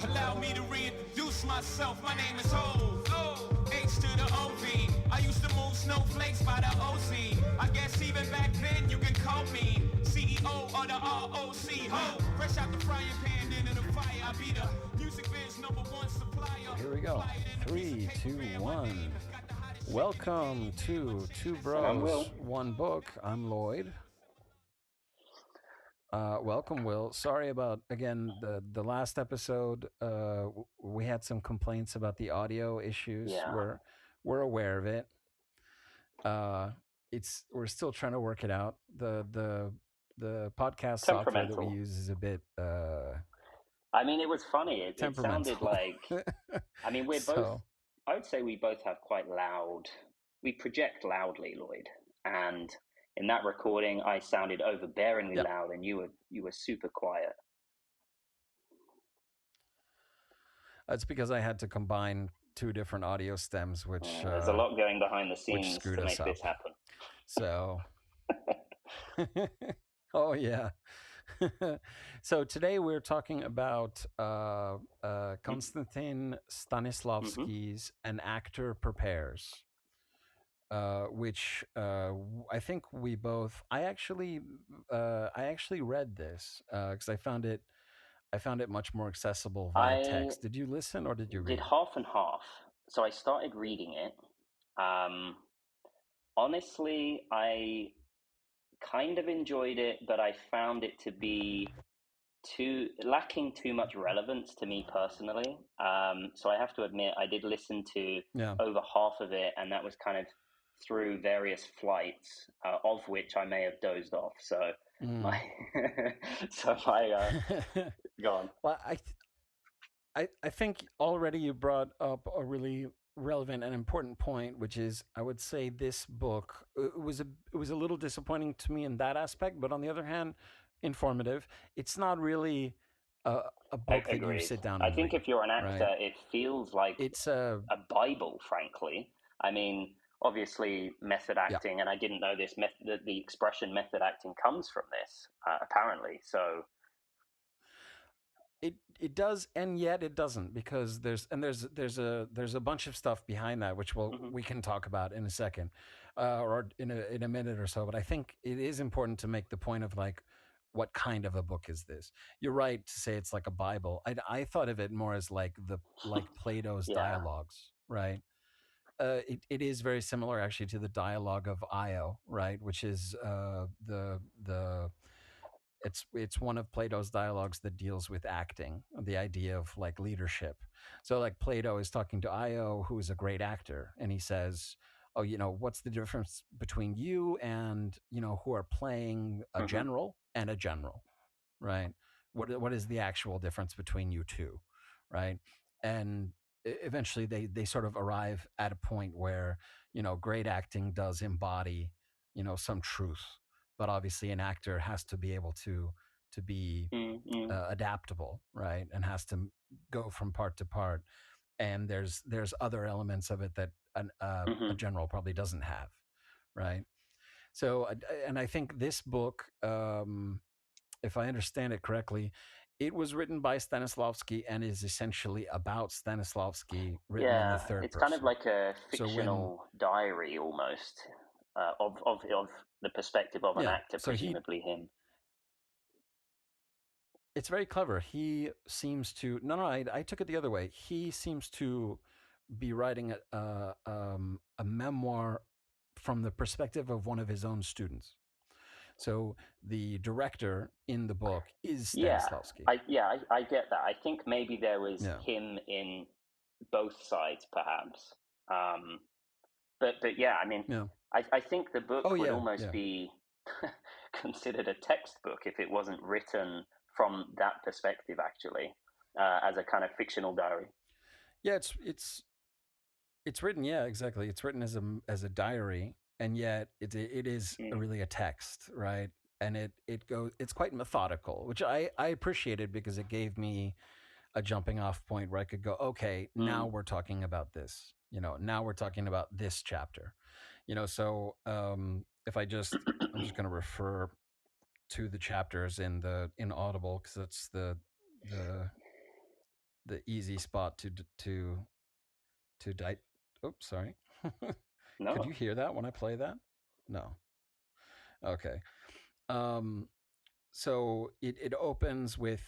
Allow me to reintroduce myself. My name is Ho. H to the OV. I used to move snowflakes by the OZ. I guess even back then you can call me CEO or the ROC. Ho. Fresh out the frying pan into the fire. I be the music biz #1 supplier. Here we go. 3, 2, 1. Welcome to Two Bros, One Book. I'm Lloyd. Welcome, Will. Sorry about, again, the last episode. We had some complaints about the audio issues. Yeah. We're aware of it. We're still trying to work it out. The podcast software that we use is a bit I mean, it was funny. It sounded like, I mean, we're both, I would say we both have quite loud, we project loudly, Lloyd. And in that recording, I sounded overbearingly loud, and you were super quiet. That's because I had to combine two different audio stems, which there's a lot going behind the scenes to make this happen. So, oh yeah. So today we're talking about Konstantin Stanislavski's "An Actor Prepares." Which I think we both. I actually read this because I found it much more accessible via text. Did you listen or did you read? Did half and half. So I started reading it. Honestly, I kind of enjoyed it, but I found it to be lacking too much relevance to me personally. So I have to admit, I did listen to over half of it, and that was kind of through various flights, of which I may have dozed off. So go on. Well, I think already you brought up a really relevant and important point, which is I would say this book it was a little disappointing to me in that aspect, but on the other hand, informative. It's not really a book that you sit down. I think read, if you're an actor, right? it feels like it's a Bible, frankly. I mean, obviously method acting, and I didn't know this the expression method acting comes from this, apparently. So it does, and yet it doesn't, because there's a bunch of stuff behind that, which we can talk about in a second, or in a minute or so. But I think it is important to make the point of like, what kind of a book is this? You're right to say it's like a Bible. I thought of it more as like Plato's dialogues, right? It is very similar actually to the dialogue of Io, right? Which is it's one of Plato's dialogues that deals with acting, the idea of like leadership. So like Plato is talking to Io, who is a great actor, and he says, "Oh, what's the difference between you and who are playing a general and a general, right? What is the actual difference between you two, right?" And eventually they sort of arrive at a point where great acting does embody some truth, but obviously an actor has to be able to be adaptable, right, and has to go from part to part, and there's other elements of it that a general probably doesn't have, right? So and I think this book, if I understand it correctly, it was written by Stanislavski and is essentially about Stanislavski, written in the third person. It's kind of like a fictional diary almost, of the perspective of an actor, presumably him. It's very clever. He seems to I took it the other way. He seems to be writing a memoir from the perspective of one of his own students. So the director in the book is Stanislavski. I get that. I think maybe there was him in both sides, perhaps. But yeah, I mean, I think the book would almost be considered a textbook if it wasn't written from that perspective, actually, as a kind of fictional diary. Yeah, it's written. Yeah, exactly. It's written as a diary. And yet it is really a text, right? And it's quite methodical, which I appreciated, because it gave me a jumping off point where I could go, okay, now we're talking about this, now we're talking about this chapter, so if I'm just going to refer to the chapters in Audible, because that's the easy spot to die. Oops, sorry. Could No. you hear that when I play that? No. Okay. Um, so it opens with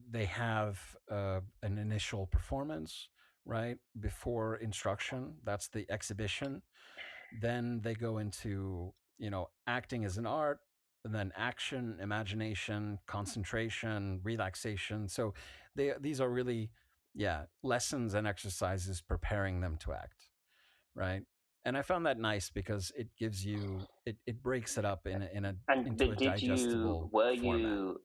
they have an initial performance, right, before instruction. That's the exhibition. Then they go into, acting as an art, and then action, imagination, concentration, relaxation. So these are really, yeah, lessons and exercises preparing them to act, right? And I found that nice because it gives you it breaks it up And into but a did you digestible were format. you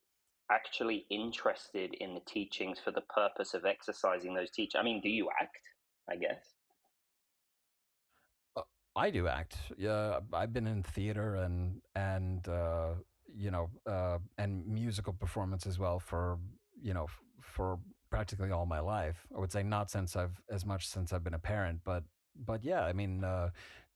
actually interested in the teachings for the purpose of exercising those teach? I mean, do you act? I guess. Uh, I do act. Yeah, I've been in theater and musical performance as well for for practically all my life. I would say not since I've as much since I've been a parent, but yeah, I mean,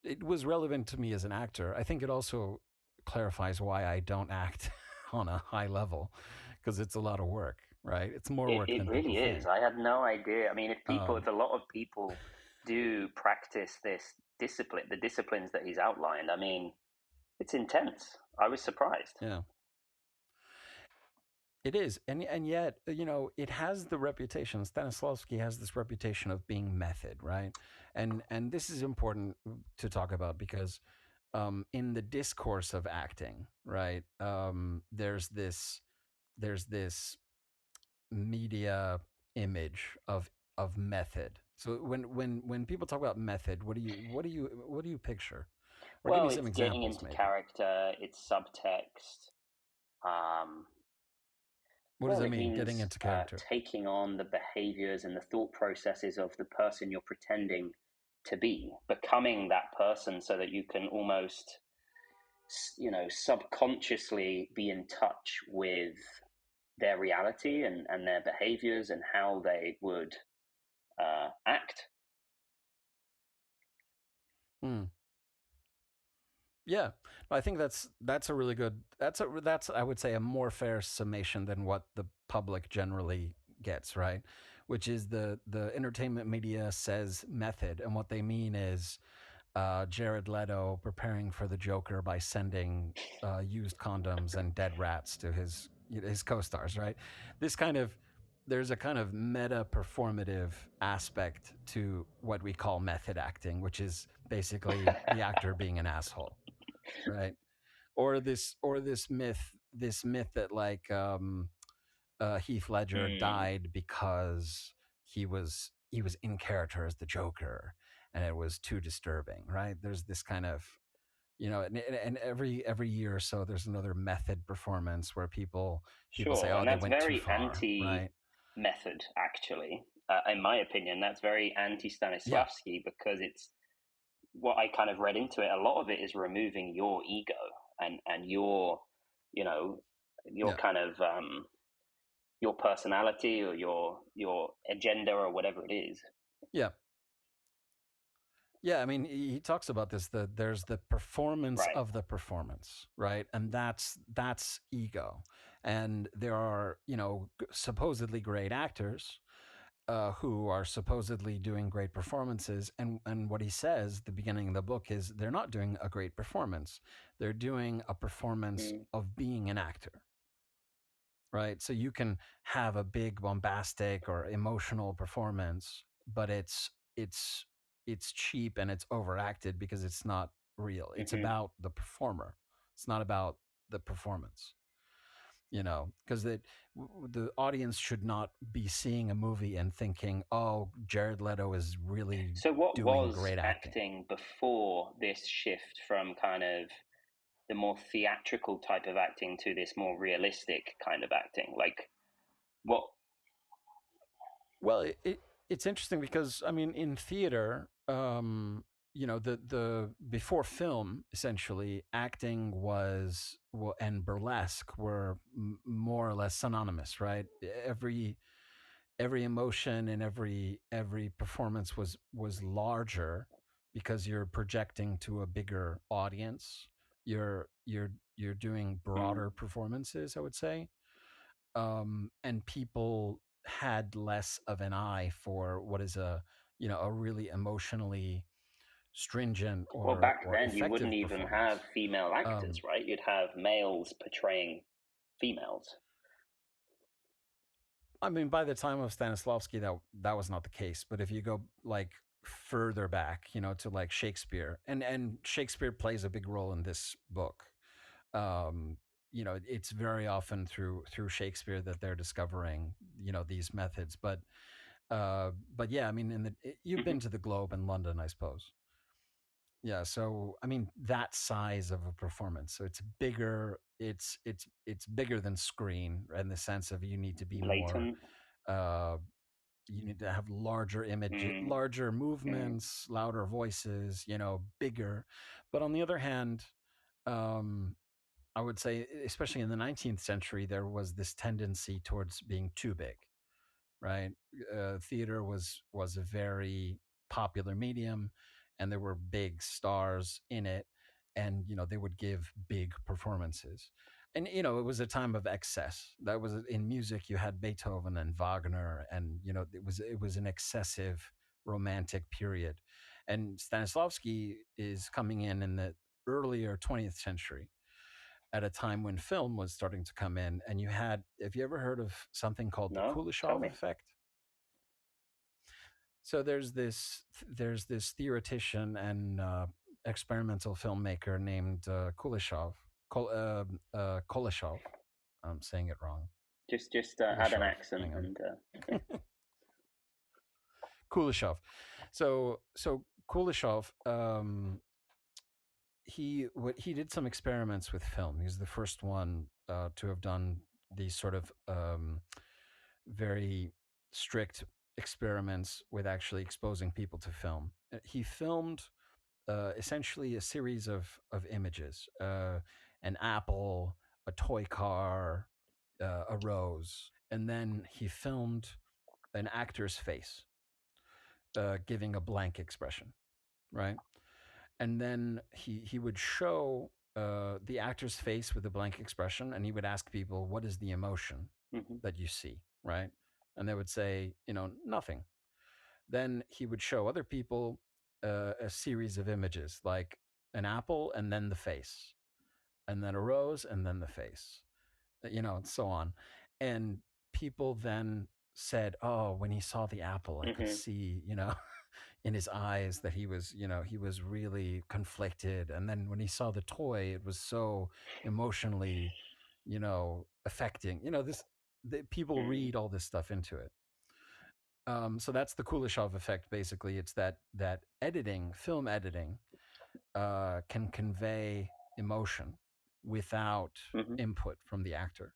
it was relevant to me as an actor. I think it also clarifies why I don't act on a high level because it's a lot of work, right? It's more It work it than people really is. think. I had no idea. I mean, if Um, a lot of people do practice this discipline, the disciplines that he's outlined, I mean, it's intense. I was surprised. yeah. It is, and yet it has the reputation. Stanislavski has this reputation of being method, right? And this is important to talk about because in the discourse of acting, right? There's this media image of method. So when people talk about method, what do you picture? Or give Well, me some it's getting examples, into maybe. character, it's subtext. Um, What does well, that it mean? Getting means into character. taking on the behaviors and the thought processes of the person you're pretending to be, becoming that person so that you can almost, subconsciously be in touch with their reality and their behaviors and how they would act. Hmm. Yeah, I think that's a really good that's I would say a more fair summation than what the public generally gets, right? Which is the entertainment media says method, and what they mean is Jared Leto preparing for the Joker by sending used condoms and dead rats to his co-stars, right? This kind of there's a kind of meta performative aspect to what we call method acting, which is basically the actor being an asshole, right? Or this myth that like Heath Ledger Mm, died because he was in character as the Joker, and it was too disturbing, right? There's this kind of and every year or so there's another method performance where people say, sure, oh, and they that's went too very far, anti right? method, actually. In my opinion, that's very anti Yeah, Stanislavski because it's what I kind of read into it. A lot of it is removing your ego and you know, your yeah, kind of your personality or your agenda or whatever it is. yeah. Yeah, I mean, he talks about this. There's the performance Right. of the performance, right? And that's ego. And there are, supposedly great actors who are supposedly doing great performances. And what he says at the beginning of the book is they're not doing a great performance. They're doing a performance Mm, of being an actor, right? So you can have a big bombastic or emotional performance, but it's cheap and it's overacted because it's not real. It's hmm about the performer. It's not about the performance. Because the audience should not be seeing a movie and thinking, "Oh, Jared Leto is really So, what doing was great acting." acting before this shift from kind of the more theatrical type of acting to this more realistic kind of acting? Like, what? Well, it's interesting because I mean, in theater, the before film, essentially, acting and burlesque were more or less synonymous, right? Every emotion and every performance was larger because you're projecting to a bigger audience. You're doing Mm, broader performances, I would say, and people had less of an eye for what is a a really emotionally stringent Well, or back then you effective wouldn't even have performance. female actors, Um, right? You'd have males portraying females. I mean, by the time of Stanislavski, that was not the case. But if you go like further back, to like Shakespeare, and Shakespeare plays a big role in this book. Um, it's very often through Shakespeare that they're discovering these methods. But yeah, I mean, you've Hmm. been to the Globe in London, I suppose. Yeah, so I mean that size of a performance. So it's bigger. It's bigger than screen in the sense of you need to be more. Blatant. Uh, you need to have larger image, Mm, larger mm, movements, louder voices. Bigger. But on the other hand, um, I would say, especially in the 19th century, there was this tendency towards being too big, right? Theater was a very popular medium, and there were big stars in it, and they would give big performances, and it was a time of excess. That was in music. You had Beethoven and Wagner, and it was an excessive romantic period, and Stanislavski is coming in the earlier 20th century at a time when film was starting to come in, and have you ever heard of something called the no, tell Kuleshov me. effect? So there's this theoretician and experimental filmmaker named Kuleshov. I'm saying it wrong. Just add an Kuleshov. accent Hang on. and yeah. Kuleshov. So Kuleshov, he did some experiments with film. He's the first one to have done these sort of very strict experiments with actually exposing people to film. He filmed essentially a series of images: an apple, a toy car, a rose, and then he filmed an actor's face giving a blank expression, right? And then he would show the actor's face with a blank expression, and he would ask people, "What is the emotion Hmm. that you see?" Right? And they would say, nothing. Then he would show other people a series of images, like an apple and then the face, and then a rose and then the face, and so on. And people then said, "Oh, when he saw the apple, I could Hmm. see, in his eyes that he was really conflicted. And then when he saw the toy, it was so emotionally, affecting. People Mm. read all this stuff into it. So that's the Kuleshov effect. Basically, it's that editing, film editing, can convey emotion without Hmm. input from the actor,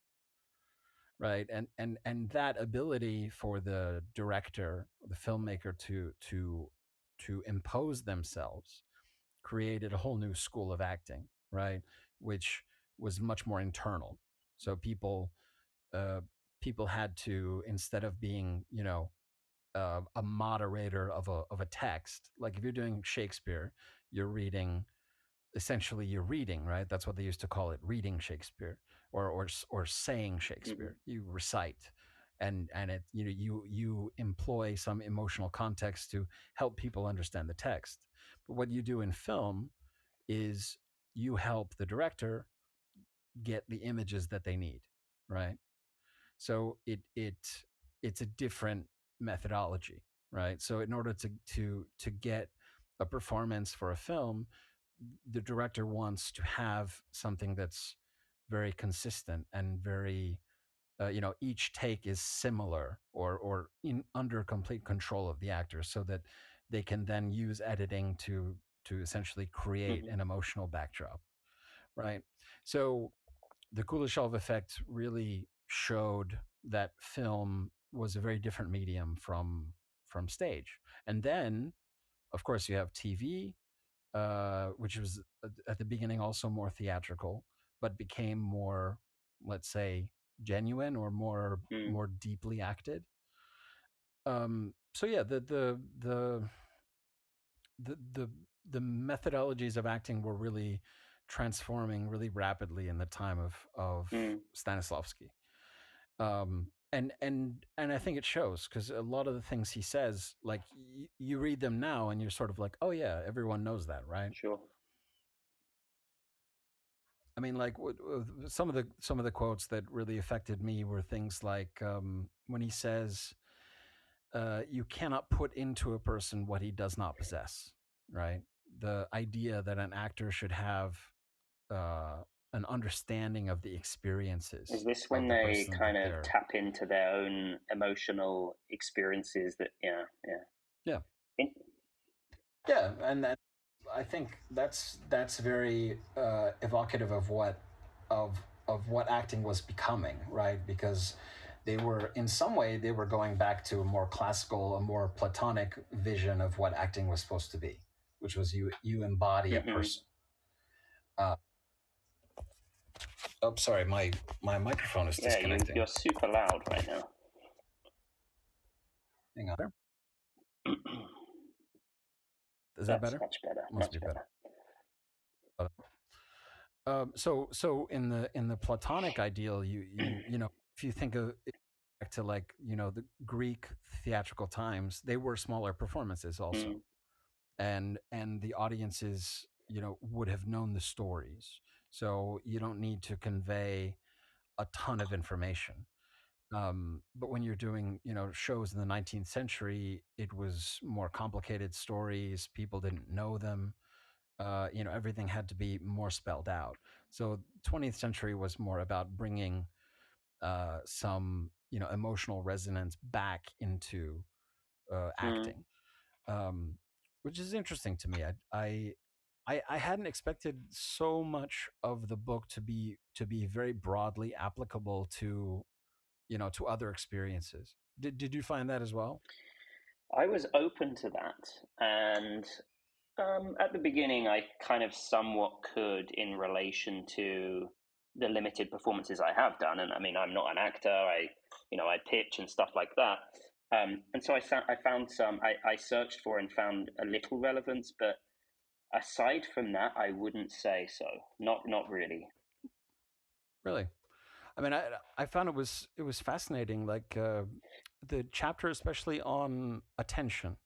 right? And that ability for the director, the filmmaker, to impose themselves created a whole new school of acting, right? Which was much more internal. So uh, people had to, instead of being, a moderator of a text. Like if you're doing Shakespeare, you're reading. Essentially, you're reading, right? That's what they used to call it, reading Shakespeare, or saying Hmm. Shakespeare. You recite, and it you employ some emotional context to help people understand the text. But what you do in film is you help the director get the images that they need, right? So it's a different methodology, right? So in order to get a performance for a film, the director wants to have something that's very consistent and very each take is similar or in under complete control of the actors, so that they can then use editing to essentially create Hmm. an emotional backdrop, right? So the Kuleshov effect really showed that film was a very different medium from stage. And then, of course, you have TV, which was at the beginning also more theatrical, but became more, let's say, genuine or more Mm. more deeply acted. So yeah, the the methodologies of acting were really transforming really rapidly in the time of Mm. Stanislavski. and I think it shows, because a lot of the things he says, like you read them now and you're sort of like, oh yeah, everyone knows that, right? Sure. I mean, like some of the quotes that really affected me were things like when he says, "You cannot put into a person what he does not possess." Right? The idea that an actor should have uh, an understanding of the experiences Is this of when the they person kind that of they're. tap into their own emotional experiences? That Yeah, In- yeah, and that I think that's very evocative of what acting was becoming, right? Because they were, in some way, they were going back to a more classical, a more platonic vision of what acting was supposed to be, which was you embody a Mhm. person. Uh, oh, sorry, my microphone is Yeah, disconnecting. you're super loud right now. Hang on. Is that That's better? much better. Must Much be better. better. So in the Platonic ideal, you know, if you think of it back to, like, you know, the Greek theatrical times, they were smaller performances also, Mm. and the audiences, you know, would have known the stories, so you don't need to convey a ton of information. But when you're doing, you know, shows in the 19th century, it was more complicated stories. People didn't know them. You know, everything had to be more spelled out. So 20th century was more about bringing some, you know, emotional resonance back into Mm. acting, um, which is interesting to me. I hadn't expected so much of the book to be very broadly applicable to, you know, to other experiences. Did you find that as well? I was open to that, and at the beginning, I kind of somewhat could in relation to the limited performances I have done. And I mean, I'm not an actor. I pitch and stuff like that. And so I found some. I searched for and found a little relevance, but aside from that, I wouldn't say so. Not really. Really? I mean, I found it was fascinating. Like the chapter, especially on attention,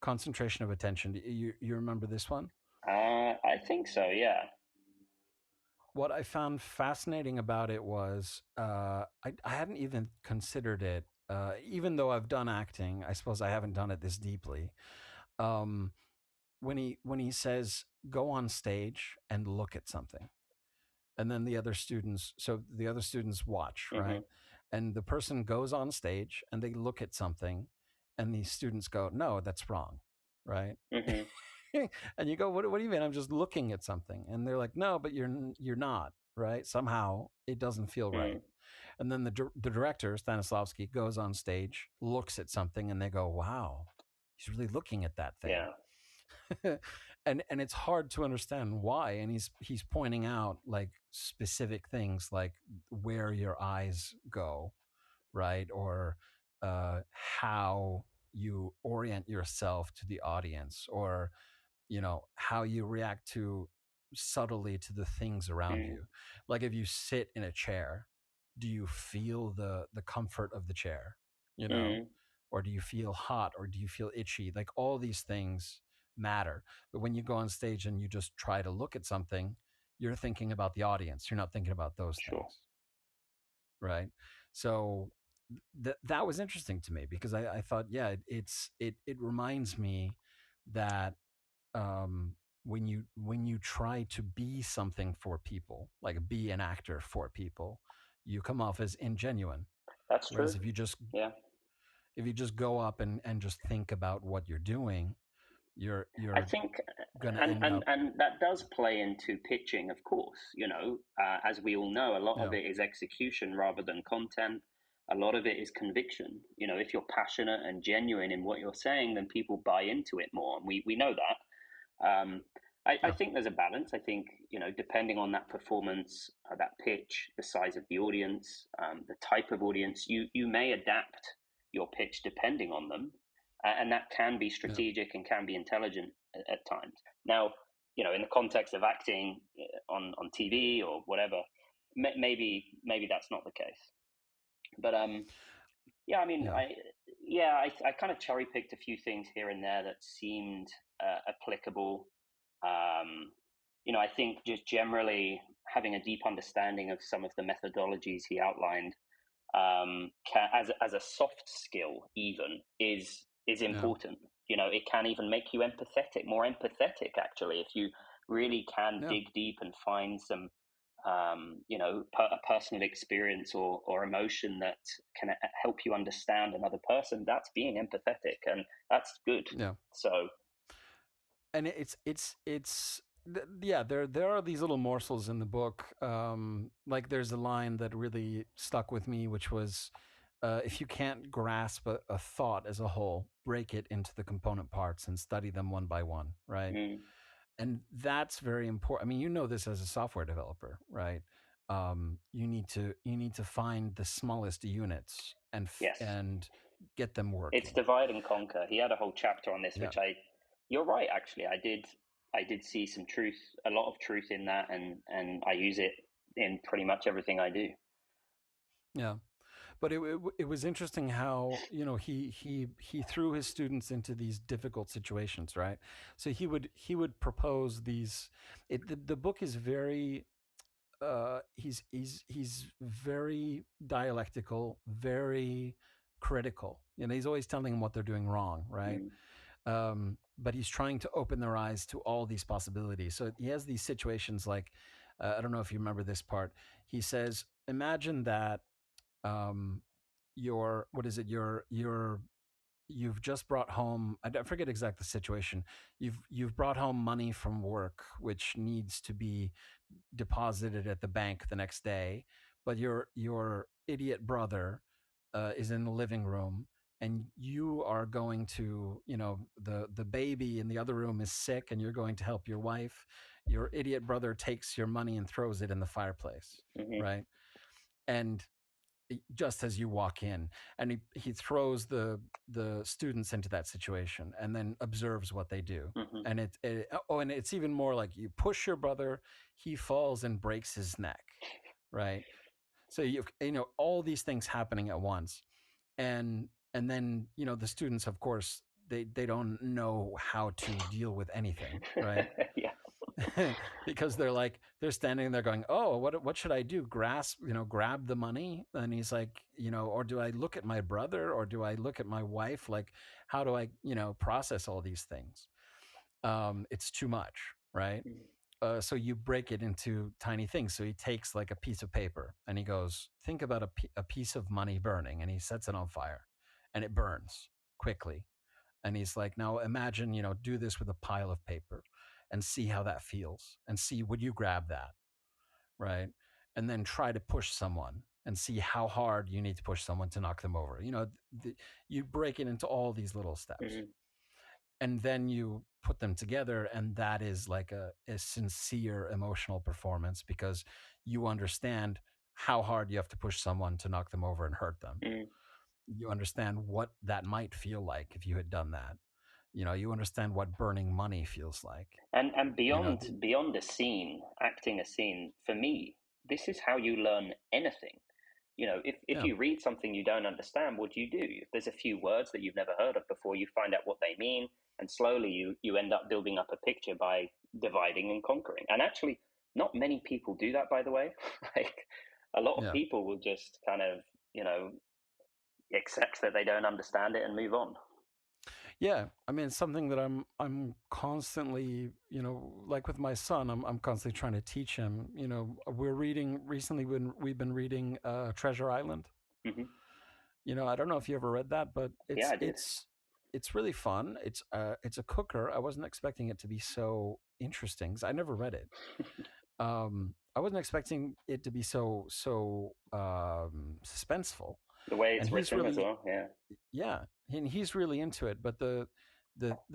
concentration of attention. You remember this one? I think so. Yeah. What I found fascinating about it was I hadn't even considered it. Even though I've done acting, I suppose I haven't done it this deeply. Um, when he says go on stage and look at something, and then the other students watch, Hmm. right? And the person goes on stage and they look at something, and the students go, no, that's wrong, right? Hmm. And you go, what do you mean? I'm just looking at something. And they're like, no, but you're not, right? Somehow it doesn't feel right. Mm. And then the director, Stanislavski, goes on stage, looks at something, and they go, wow, he's really looking at that thing. Yeah. And it's hard to understand why, and he's pointing out like specific things, like where your eyes go, right? Or how you orient yourself to the audience, or, you know, how you react to subtly to the things around Mm. you. Like if you sit in a chair, do you feel the comfort of the chair, you know? Mm. Or do you feel hot, or do you feel itchy? Like all these things matter. But when you go on stage and you just try to look at something, you're thinking about the audience, you're not thinking about those Sure. things, right? So that was interesting to me, because I thought, yeah, it reminds me that when you try to be something for people, like be an actor for people, you come off as ingenuine. That's Whereas true. Yeah. if you just go up and just think about what you're doing, I you're think, gonna and, end and, up. and that does play into pitching, of course. As we all know, a lot of Yeah, it is execution rather than content. A lot of it is conviction. If you're passionate and genuine in what you're saying, then people buy into it more. And we know that. I yeah, think there's a balance. I think, depending on that performance, that pitch, the size of the audience, the type of audience, you may adapt your pitch depending on them. And that can be yeah. strategic and can be intelligent at times. Now, in the context of acting on TV or whatever, maybe that's not the case. But yeah, I mean, Yeah. I kind of cherry picked a few things here and there that seemed applicable. I think just generally having a deep understanding of some of the methodologies he outlined, as a soft skill, even is important. It can even make you empathetic, more empathetic, actually, if you really can dig deep and find some a personal experience or emotion that can help you understand another person. That's being empathetic, and that's good. Yeah. So, and yeah, there are these little morsels in the book. Like there's a line that really stuck with me, which was, if you can't grasp a thought as a whole, break it into the component parts and study them one by one, right? And that's very important. I mean, you know this as a software developer, right? You need to find the smallest units yes, and get them working. It's divide and conquer. He had a whole chapter on this, which you're right, actually. I did see some truth, a lot of truth in that, and I use it in pretty much everything I do. Yeah. But it was interesting how he threw his students into these difficult situations, right? So he would propose these. The book is very he's very dialectical, very critical. He's always telling them what they're doing wrong, right? But he's trying to open their eyes to all these possibilities. So he has these situations like, I don't know if you remember this part. He says, imagine that you've just brought home, I forget exact the situation. You've brought home money from work which needs to be deposited at the bank the next day, but your idiot brother is in the living room, and you are going to, the baby in the other room is sick and you're going to help your wife. Your idiot brother takes your money and throws it in the fireplace, right? And just as you walk in, and he throws the students into that situation and then observes what they do. And and it's even more like, you push your brother, he falls and breaks his neck, right? So you've all these things happening at once, and then the students, of course, they don't know how to deal with anything, right? Yeah. Because they're standing there going, oh, what should I do? Grab the money? And he's like, or do I look at my brother, or do I look at my wife? Like, how do I process all these things? It's too much, right? So you break it into tiny things. So he takes like a piece of paper and he goes, think about a piece of money burning, and he sets it on fire and it burns quickly. And he's like, now imagine, do this with a pile of paper and see how that feels, and see, would you grab that, right? And then try to push someone and see how hard you need to push someone to knock them over. You break it into all these little steps. And then you put them together, and that is like a sincere emotional performance, because you understand how hard you have to push someone to knock them over and hurt them. You understand what that might feel like if you had done that. You understand what burning money feels like. And beyond the scene, acting a scene, for me, this is how you learn anything. If you read something you don't understand, what do? If there's a few words that you've never heard of before, you find out what they mean, and slowly you end up building up a picture by dividing and conquering. And actually, not many people do that, by the way. Like, a lot of people will just kind of, accept that they don't understand it and move on. Yeah, I mean, it's something that I'm constantly, like with my son, I'm constantly trying to teach him. We're reading recently, we've been reading Treasure Island. I don't know if you ever read that, but it's really fun. It's a cooker. I wasn't expecting it to be so interesting, 'cause I never read it. I wasn't expecting it to be so suspenseful. The way it's written as well, yeah, and he's really into it. But the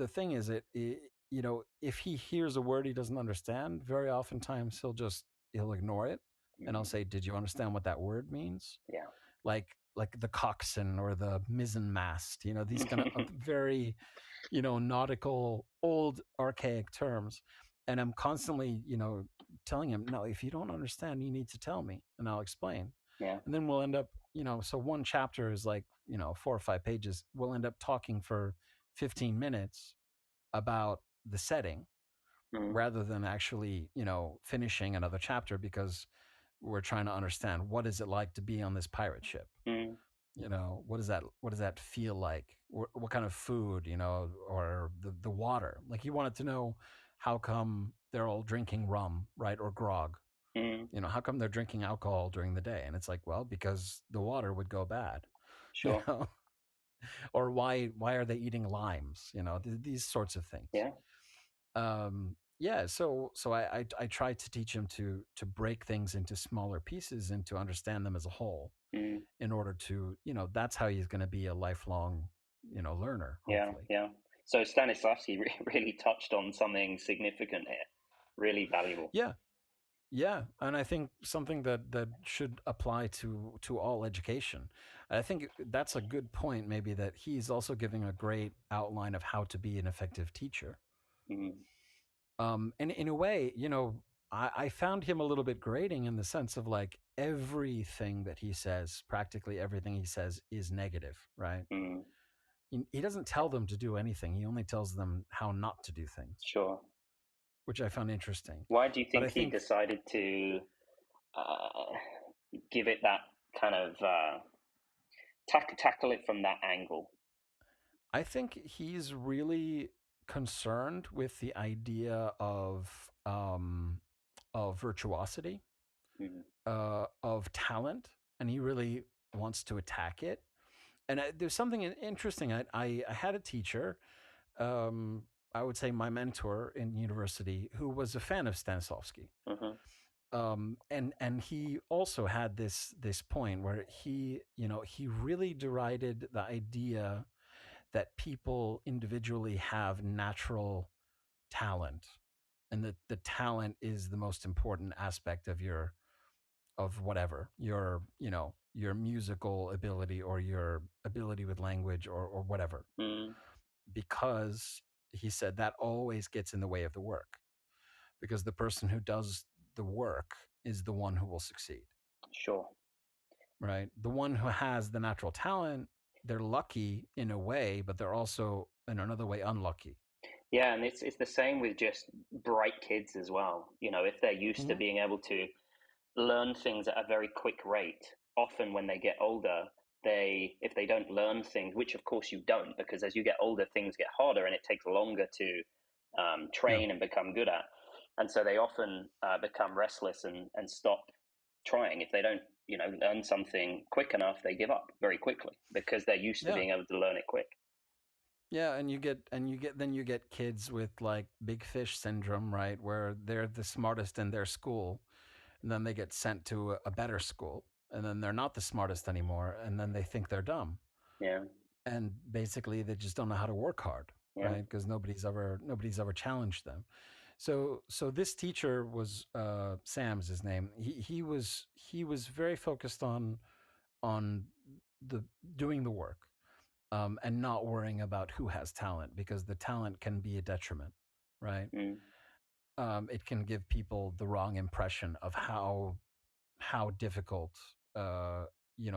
thing is, if he hears a word he doesn't understand, very oftentimes he'll ignore it, and I'll say, "Did you understand what that word means?" Yeah, like the coxswain or the mizzenmast. These kind of very nautical, old, archaic terms. And I'm constantly telling him, no, if you don't understand, you need to tell me and I'll explain. Yeah. And then we'll end up so one chapter is like 4 or 5 pages. We'll end up talking for 15 minutes about the setting Mm. rather than actually finishing another chapter, because we're trying to understand what is it like to be on this pirate ship. Mm. What does that feel like? What kind of food, or the water? Like, you wanted to know how come they're all drinking rum, right, or grog. Mm. How come they're drinking alcohol during the day? And it's like, well, because the water would go bad, you Sure. know. Or why are they eating limes? These sorts of things. Yeah. Yeah. So I try to teach him to break things into smaller pieces and to understand them as a whole, Mm. in order to, that's how he's going to be a lifelong, learner, Yeah. hopefully. Yeah. So Stanislavski really touched on something significant here, really valuable. Yeah. Yeah, and I think something that should apply to all education. I think that's a good point, maybe, that he's also giving a great outline of how to be an effective teacher. Mm. And in a way, I found him a little bit grating, in the sense of, like, everything that he says, practically everything he says, is negative, right? Mm. He doesn't tell them to do anything. He only tells them how not to do things, Sure. which I found interesting. Why do you But I think he think decided to give it that kind of tackle it from that angle? I think he's really concerned with the idea of virtuosity, Mm. of talent, and he really wants to attack it. And there's something interesting. I had a teacher, um, I would say my mentor in university, who was a fan of Stanislavski. Mm-hmm. And he also had this point where he really derided the idea that people individually have natural talent, and that the talent is the most important aspect of whatever your musical ability, or your ability with language, or whatever, Mm. because he said that always gets in the way of the work, because the person who does the work is the one who will succeed, Sure. right? The one who has the natural talent, they're lucky in a way, but they're also in another way unlucky. Yeah, and it's the same with just bright kids as well. If they're used to Mm-hmm. being able to learn things at a very quick rate, often when they get older, if they don't learn things, which of course you don't, because as you get older, things get harder and it takes longer to Yeah. train and become good at. And so they often become restless and stop trying. If they don't, learn something quick enough, they give up very quickly because they're used to Yeah. being able to learn it quick. Yeah, and you get kids with, like, big fish syndrome, right? Where they're the smartest in their school, and then they get sent to a better school, and then they're not the smartest anymore, and then they think they're dumb. Yeah. And basically they just don't know how to work hard, Yeah. right? Because nobody's ever challenged them. So this teacher was, Sam's his name. He was very focused on the doing the work, and not worrying about who has talent, because the talent can be a detriment, right? Mm. It can give people the wrong impression of how difficult,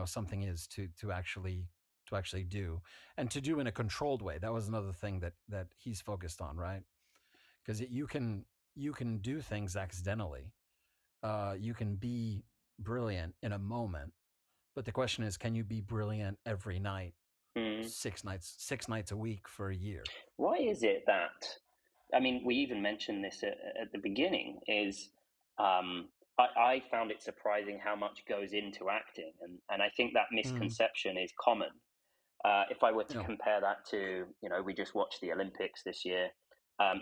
something is to actually do, and to do in a controlled way. That was another thing that he's focused on, right? Because you can do things accidentally. You can be brilliant in a moment, but the question is, can you be brilliant every night, Mm. 6 nights a week for a year? Why is it that, I mean, we even mentioned this at the beginning, is I found it surprising how much goes into acting. And I think that Mm, misconception is common. If I were to no. compare that to, we just watched the Olympics this year.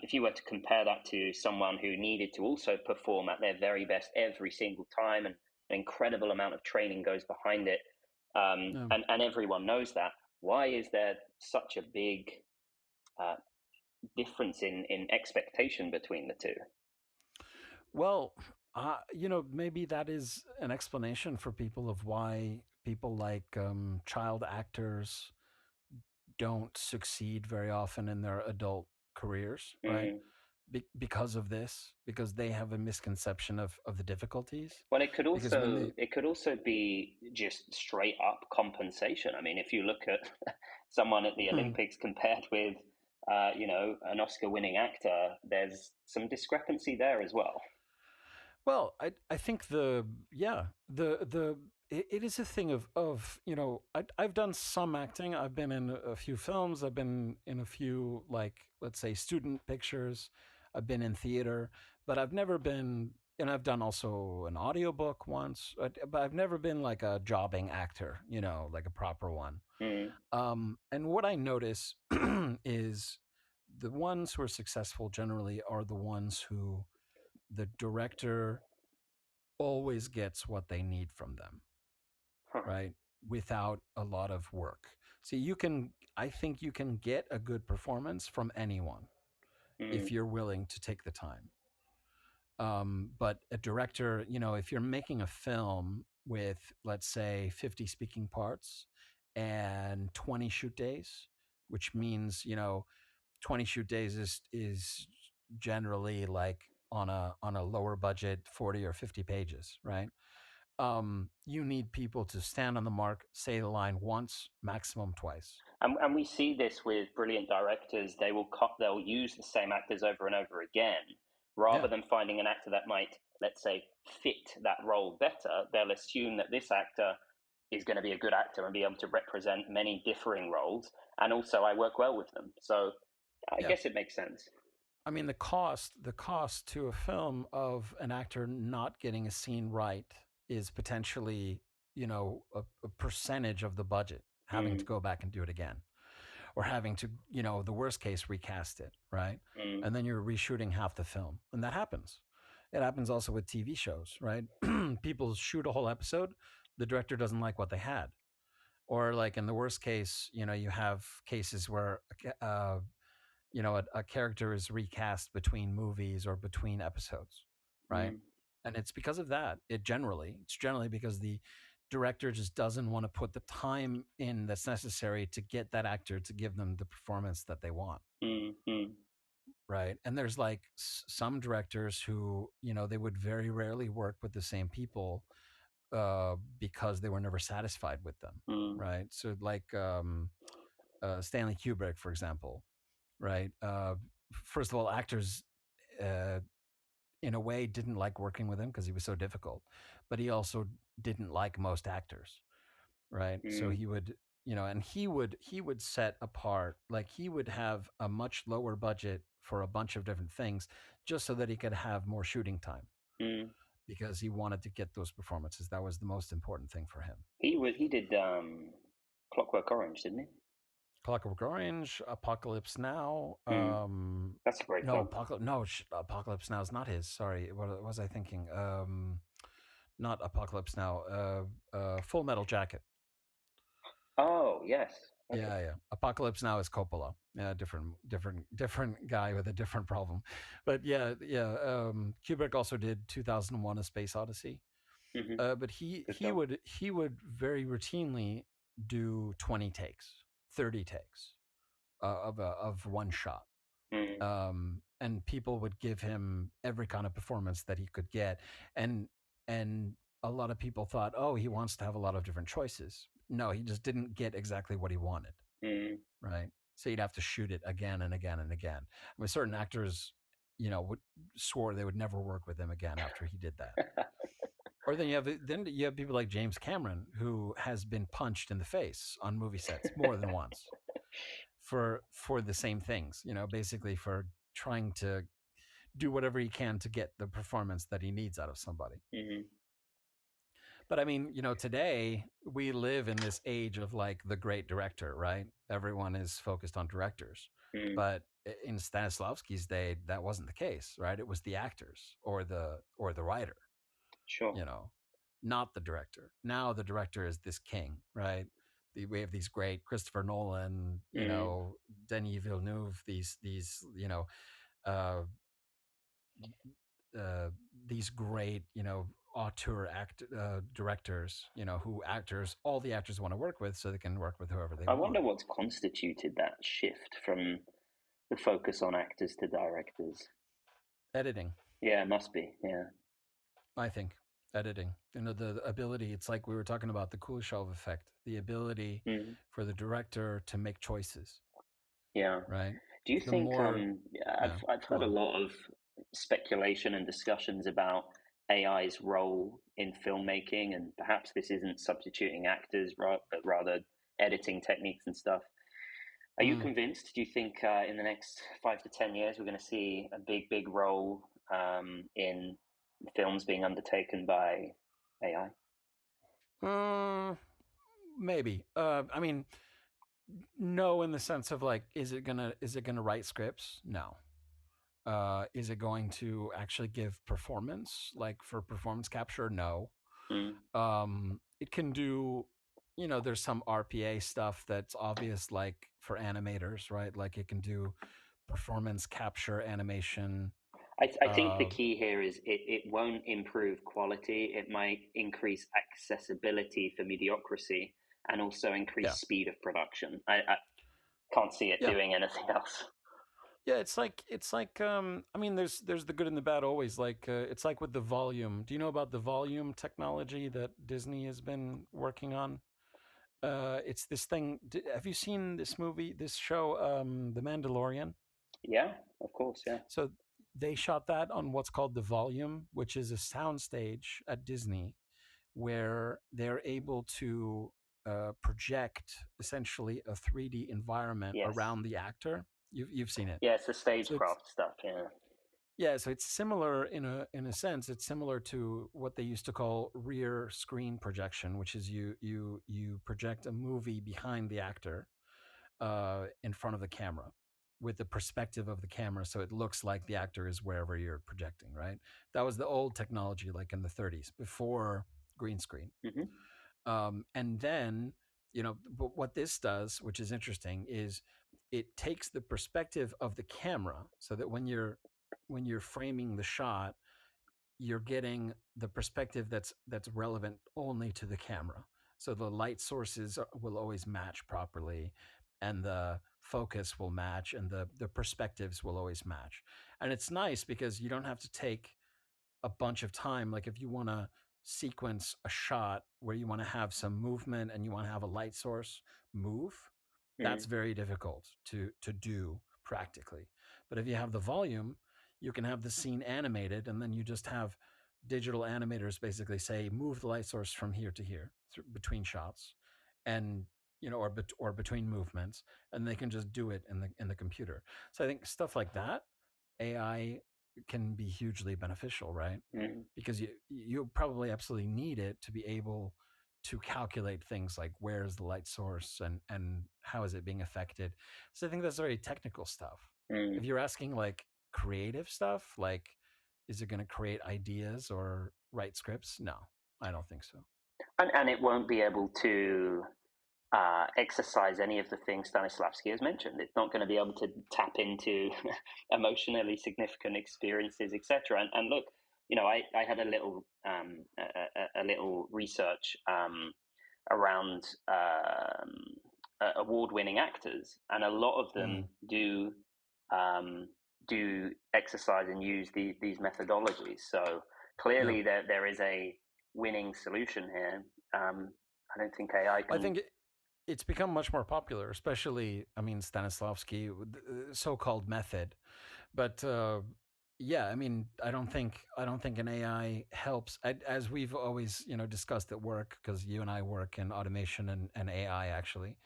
If you were to compare that to someone who needed to also perform at their very best every single time, and an incredible amount of training goes behind it, No. and everyone knows that, why is there such a big uh, difference in expectation between the two? Well, maybe that is an explanation for people of why people like, child actors don't succeed very often in their adult careers, right? Mm. because of this, because they have a misconception of the difficulties. Well, Because when they, it could also be just straight up compensation. I mean, if you look at someone at the Olympics compared with, an Oscar-winning actor, there's some discrepancy there as well. well, I think the it is a thing of I've done some acting. I've been in a few films. I've been in a few, like, let's say, student pictures. I've been in theater, but I've never been, and I've done also an audiobook once, but I've never been like a jobbing actor, like a proper one. Mm, And what I notice is the ones who are successful generally are the ones who the director always gets what they need from them, huh, right? Without a lot of work. See, I think you can get a good performance from anyone mm, if you're willing to take the time. But a director, if you're making a film with, let's say, 50 speaking parts and 20 shoot days, which means, 20 shoot days is generally like on a lower budget 40 or 50 pages, right? You need people to stand on the mark, say the line once, maximum twice. and we see this with brilliant directors. They'll use the same actors over and over again, rather Yeah. than finding an actor that might, let's say, fit that role better. They'll assume that this actor is going to be a good actor and be able to represent many differing roles, and also I work well with them. So I Yeah. guess it makes sense. I mean, the cost to a film of an actor not getting a scene right is potentially, a percentage of the budget, having to Mm, go back and do it again, or having to, the worst case, recast it, right? mm, And then you're reshooting half the film. And that happens. It happens also with TV shows, right? People shoot a whole episode, the director doesn't like what they had. Or, like, in the worst case, you have cases where a character is recast between movies or between episodes, right? mm, And it's because of that. It's generally because the director just doesn't want to put the time in that's necessary to get that actor to give them the performance that they want, mm, mm, right? And there's like some directors who, they would very rarely work with the same people because they were never satisfied with them, mm, right? So, like, Stanley Kubrick, for example, right? First of all, actors, uh, in a way, didn't like working with him because he was so difficult, but he also didn't like most actors, right? So mm, he would, and he would set apart, like, he would have a much lower budget for a bunch of different things just so that he could have more shooting time mm. because he wanted to get those performances. That was the most important thing for him. He did Clockwork Orange, didn't he? Clockwork Orange, Apocalypse Now. Mm. That's a great No, film. Apocalypse Now is not his. Sorry, what was I thinking? Not Apocalypse Now. Full Metal Jacket. Oh yes. Okay. Yeah, yeah. Apocalypse Now is Coppola. Yeah, different guy with a different problem. But yeah, yeah. Kubrick also did 2001: A Space Odyssey. Hmm. But he Good he film. would he would very routinely do 20 takes, 30 takes of one shot. Mm, And people would give him every kind of performance that he could get, and and a lot of people thought, oh, he wants to have a lot of different choices. No, he just didn't get exactly what he wanted, mm. right? So you'd have to shoot it again and again and again. I mean, certain actors, would swore they would never work with him again after he did that. Or then you have people like James Cameron, who has been punched in the face on movie sets more than once for the same things, basically for trying to do whatever he can to get the performance that he needs out of somebody. Hmm. But I mean, today we live in this age of, like, the great director, right? Everyone is focused on directors. Mm. But in Stanislavski's day, that wasn't the case, right? It was the actors or the writer, Sure. you know, not the director. Now the director is this king, right? We have these great Christopher Nolan, Mm. Denis Villeneuve, these uh, uh, these great, auteur directors, all the actors want to work with, so they can work with whoever they I want. wonder what's constituted that shift from the focus on actors to directors. Editing. Yeah, it must be. Yeah. I think editing. The ability. It's like we were talking about the Kuleshov effect. The ability Mm. for the director to make choices. Yeah. Right. Do you The think more. Yeah. I've Go heard a on. lot of speculation and discussions about AI's role in filmmaking, and perhaps this isn't substituting actors, right, but rather editing techniques and stuff. Are you Mm. convinced? Do you think in the next 5 to 10 years we're going to see a big role in films being undertaken by AI? Maybe. I mean, no, in the sense of like, is it gonna write scripts? No. Is it going to actually give performance, like for performance capture? No. Mm. It can do, there's some RPA stuff that's obvious, like for animators, right? Like it can do performance capture animation. I think the key here is it won't improve quality. It might increase accessibility for mediocrity and also increase Yeah, speed of production. I can't see it yeah, doing anything else. yeah. It's like I mean, there's the good and the bad always. Like it's like with the volume. Do you know about the volume technology that Disney has been working on? It's this thing. Have you seen this movie, this show, The Mandalorian? Yeah, of course. Yeah. So they shot that on what's called the Volume, which is a soundstage at Disney where they're able to project essentially a 3D environment Yes. around the actor. You've seen it. Yeah, it's the So it's stagecraft stuff. Yeah. yeah, so it's similar in a sense. It's similar to what they used to call rear screen projection, which is you project a movie behind the actor in front of the camera with the perspective of the camera, so it looks like the actor is wherever you're projecting. Right. That was the old technology, like in the 30s, before green screen. Hmm. And then, but what this does, which is interesting, is it takes the perspective of the camera, so that when you're framing the shot, you're getting the perspective that's relevant only to the camera. So the light sources will always match properly, and the focus will match, and the perspectives will always match. And it's nice because you don't have to take a bunch of time. Like if you want to sequence a shot where you want to have some movement and you want to have a light source move, that's Mm. very difficult to do practically. But if you have the volume, you can have the scene animated, and then you just have digital animators basically say move the light source from here to here between shots, and or between movements, and they can just do it in the computer. So I think stuff like that, AI can be hugely beneficial, right? Mm. Because you probably absolutely need it to be able to calculate things like where's the light source, and how is it being affected. So I think that's very technical stuff. Mm. If you're asking like creative stuff, like is it going to create ideas or write scripts? No, I don't think so. And it won't be able to exercise any of the things Stanislavski has mentioned. It's not going to be able to tap into emotionally significant experiences, etc. And look, I had a little research around award-winning actors, and a lot of them Mm, um, do exercise and use these methodologies. So yeah. clearly, there is a winning solution here. I don't think AI I can. think it's become much more popular, especially, I mean, Stanislavski, the so-called method. But yeah, I mean, I don't think an AI helps. As we've always discussed at work, because you and I work in automation and AI actually.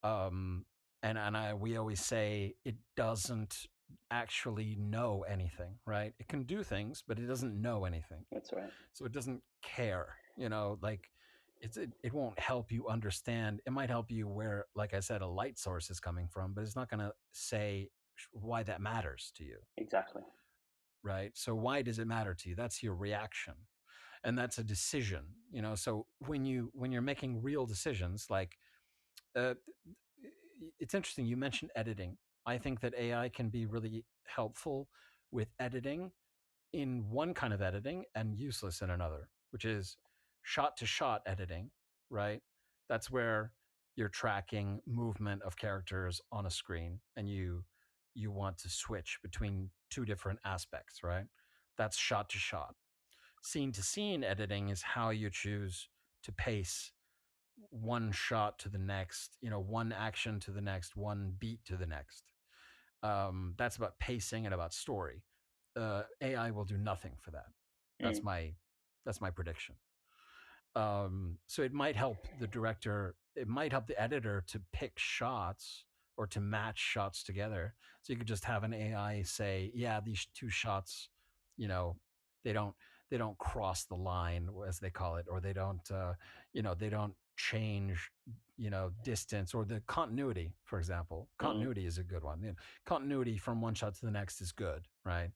Um, and we always say it doesn't actually know anything, right? It can do things, but it doesn't know anything. That's right. So it doesn't care, like it won't help you understand. It might help you where, like I said, a light source is coming from, but it's not going to say why that matters to you, Exactly. right? So why does it matter to you? That's your reaction, and that's a decision. So when you're making real decisions, like uh, it's interesting you mentioned editing. I think that AI can be really helpful with editing in one kind of editing and useless in another, which is shot to shot editing, right? That's where you're tracking movement of characters on a screen, and you you want to switch between two different aspects, right? That's shot to shot. Scene to scene editing is how you choose to pace one shot to the next, one action to the next, one beat to the next. That's about pacing and about story. AI will do nothing for that. That's my prediction. So it might help the director, it might help the editor to pick shots or to match shots together. So you could just have an AI say, yeah, these two shots, they don't cross the line, as they call it, or they don't they don't change distance, or the continuity, for example. Continuity is a good one. Continuity from one shot to the next is good, right?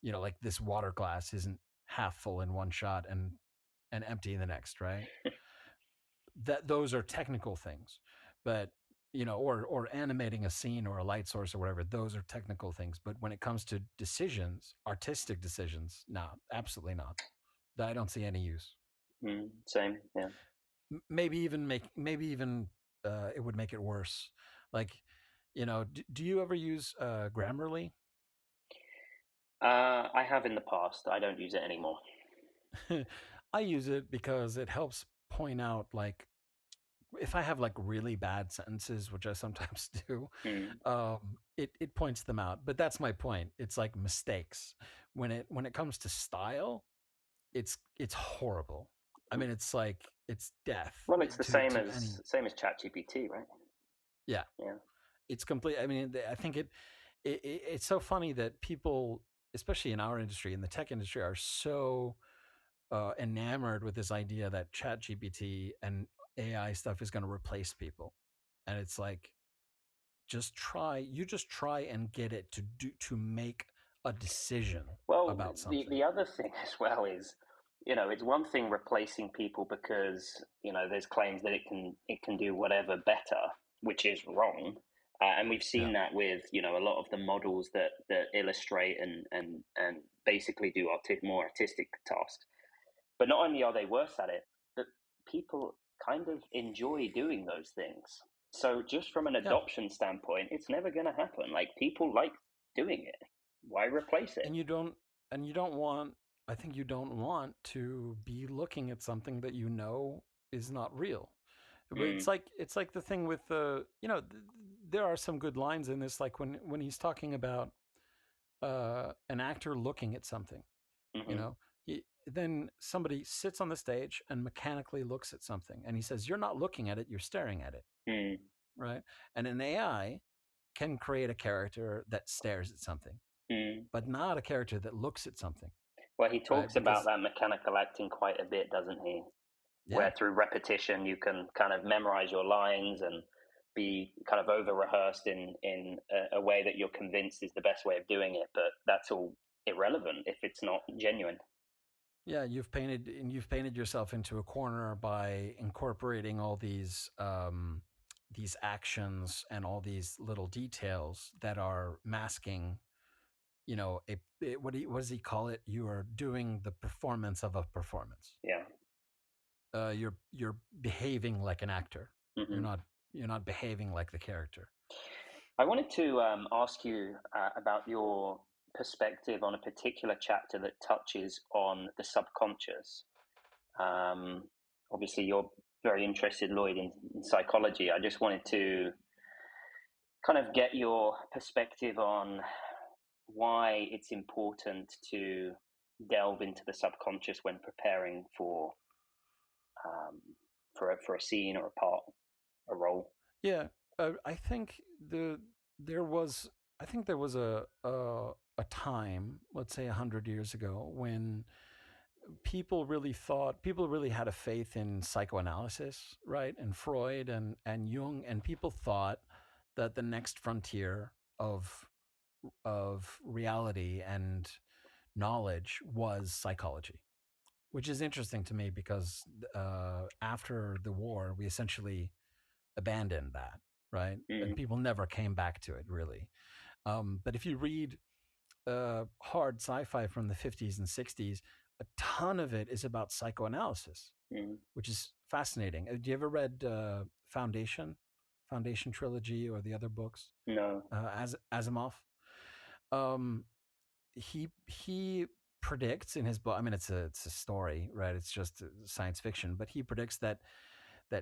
Like this water glass isn't half full in one shot and empty in the next, right? Those are technical things, but or animating a scene or a light source or whatever, those are technical things. But when it comes to decisions, artistic decisions, no, absolutely not. I don't see any use. Same, yeah. Maybe even it would make it worse. Like, do you ever use Grammarly? I have in the past. I don't use it anymore. I use it because it helps point out, like, if I have like really bad sentences, which I sometimes do, it points them out. But that's my point. It's like mistakes. When it comes to style, it's horrible. I mean, it's like, it's death. Well, it's the same as ChatGPT, right? Yeah. It's complete. I mean, I think it's so funny that people, especially in our industry, in the tech industry, are so enamored with this idea that ChatGPT and AI stuff is going to replace people. And it's like, just try and get it to make a decision about something. The other thing as well is, it's one thing replacing people because, there's claims that it can do whatever better, which is wrong. And we've seen that with, a lot of the models that illustrate and basically do more artistic tasks. But not only are they worse at it, but people kind of enjoy doing those things. So just from an adoption standpoint, it's never going to happen. Like, people like doing it. Why replace it? And you don't want, I think you don't want to be looking at something that is not real. It's like the thing with there are some good lines in this, like when he's talking about an actor looking at something, then somebody sits on the stage and mechanically looks at something, and he says, you're not looking at it, you're staring at it. Right? And an AI can create a character that stares at something, but not a character that looks at something. Well, he talks about that mechanical acting quite a bit, doesn't he? Where through repetition you can kind of memorize your lines and be kind of over rehearsed in a way that you're convinced is the best way of doing it, but that's all irrelevant if it's not genuine. Yeah, you've painted yourself into a corner by incorporating all these actions and all these little details that are masking, what does he call it? You are doing the performance of a performance. Yeah. You're behaving like an actor. You're not behaving like the character. I wanted to ask you about your perspective on a particular chapter that touches on the subconscious. Obviously, you're very interested, Lloyd, in psychology. I just wanted to kind of get your perspective on why it's important to delve into the subconscious when preparing for a scene or a part, a role. Yeah, I think there was a time, let's say 100 years ago, when people really had a faith in psychoanalysis, right? And Freud and Jung, and people thought that the next frontier of reality and knowledge was psychology, which is interesting to me because after the war, we essentially abandoned that, right? And people never came back to it, really. But if you read hard sci-fi from the 50s and 60s, a ton of it is about psychoanalysis, which is fascinating. Have you ever read Foundation Foundation trilogy or the other books? No. As Asimov. Um, he predicts in his book. I mean, it's a story, right? It's just science fiction, but he predicts that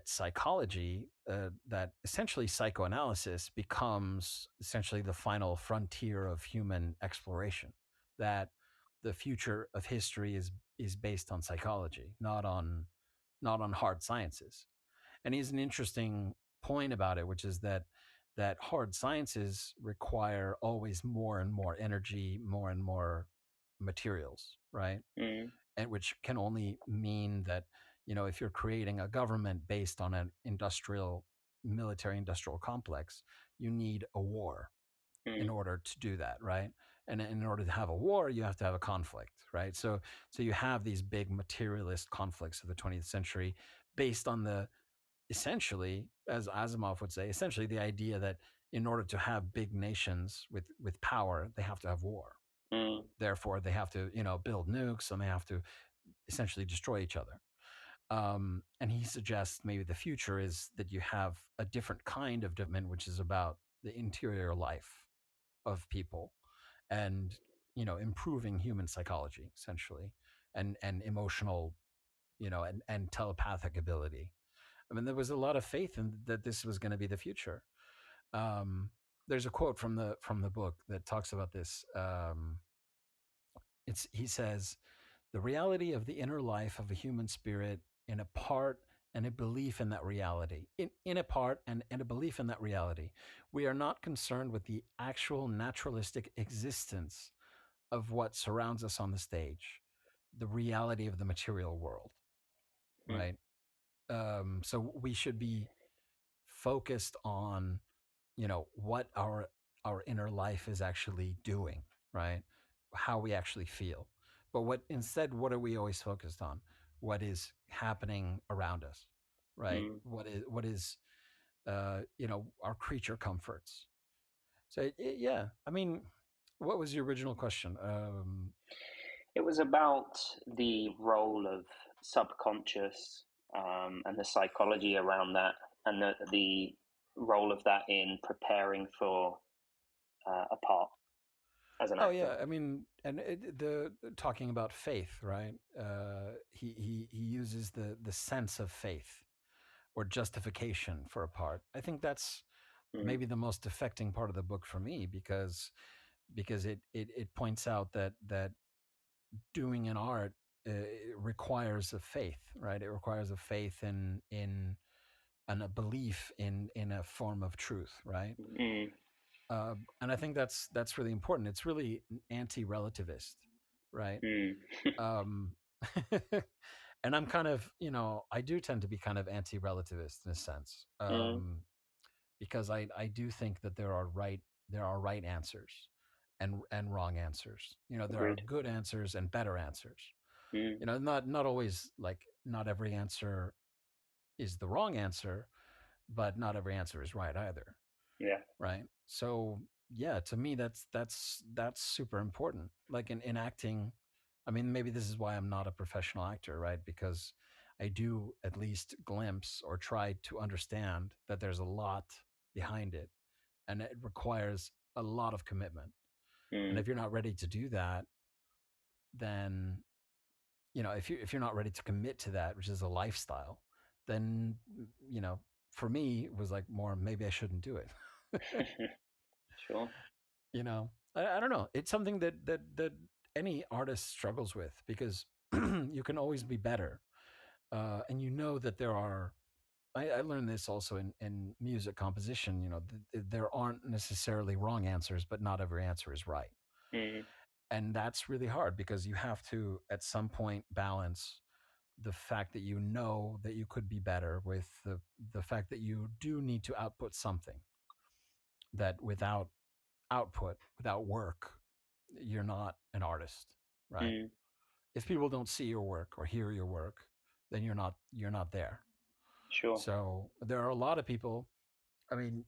psychology, that essentially psychoanalysis becomes essentially the final frontier of human exploration. That the future of history is based on psychology, not on hard sciences. And he has an interesting point about it, which is that hard sciences require always more and more energy, more and more materials, right? Mm. And which can only mean that, if you're creating a government based on an military industrial complex, you need a war in Mm. order to do that, right? And in order to have a war, you have to have a conflict, right? So you have these big materialist conflicts of the 20th century based on the, essentially, as Asimov would say, essentially the idea that in order to have big nations with power, they have to have war. Mm. Therefore, they have to, build nukes, and they have to essentially destroy each other. And he suggests maybe the future is that you have a different kind of development, which is about the interior life of people, and improving human psychology, essentially, and emotional, and telepathic ability. I mean, there was a lot of faith in that this was going to be the future. There's a quote from the book that talks about this. He says, "The reality of the inner life of a human spirit in a part and a belief in that reality. In a part and a belief in that reality. We are not concerned with the actual naturalistic existence of what surrounds us on the stage, the reality of the material world, Mm. right? So we should be focused on, what our inner life is actually doing, right? How we actually feel. But what are we always focused on? What is happening around us, right? Mm. What is our creature comforts. So yeah, I mean, what was your original question? It was about the role of subconscious, and the psychology around that, and the role of that in preparing for a part as an Oh actor. yeah, I mean, and the talking about faith, right? He uses the sense of faith or justification for a part. I think that's Mm. maybe the most affecting part of the book for me, because it points out that doing an art, it requires a faith, right? It requires a faith in and a belief in a form of truth, right? Mm. And I think that's really important. It's really anti-relativist, right? Mm. Um, and I'm kind of, I do tend to be kind of anti-relativist in a sense, Mm. because I do think that there are right answers and wrong answers. There are Agreed. good answers and better answers. Mm. Not always, like, not every answer is the wrong answer, but not every answer is right either, Yeah. right? So yeah, to me that's super important. Like in acting, I mean, maybe this is why I'm not a professional actor, right? Because I do at least glimpse or try to understand that there's a lot behind it, and it requires a lot of commitment. And Mm. if you're not ready to do that, then if you're not ready to commit to that, which is a lifestyle, then for me it was like more, maybe I shouldn't do it. Sure. I don't know. It's something that any artist struggles with, because you can always be better, and that there are. I learned this also in music composition. There aren't necessarily wrong answers, but not every answer is right, Mm. and that's really hard, because you have to at some point balance the fact that that you could be better with the fact that you do need to output something, that without output, without work, you're not an artist, right? Mm. If people don't see your work or hear your work, then you're not there. Sure. So there are a lot of people. I mean,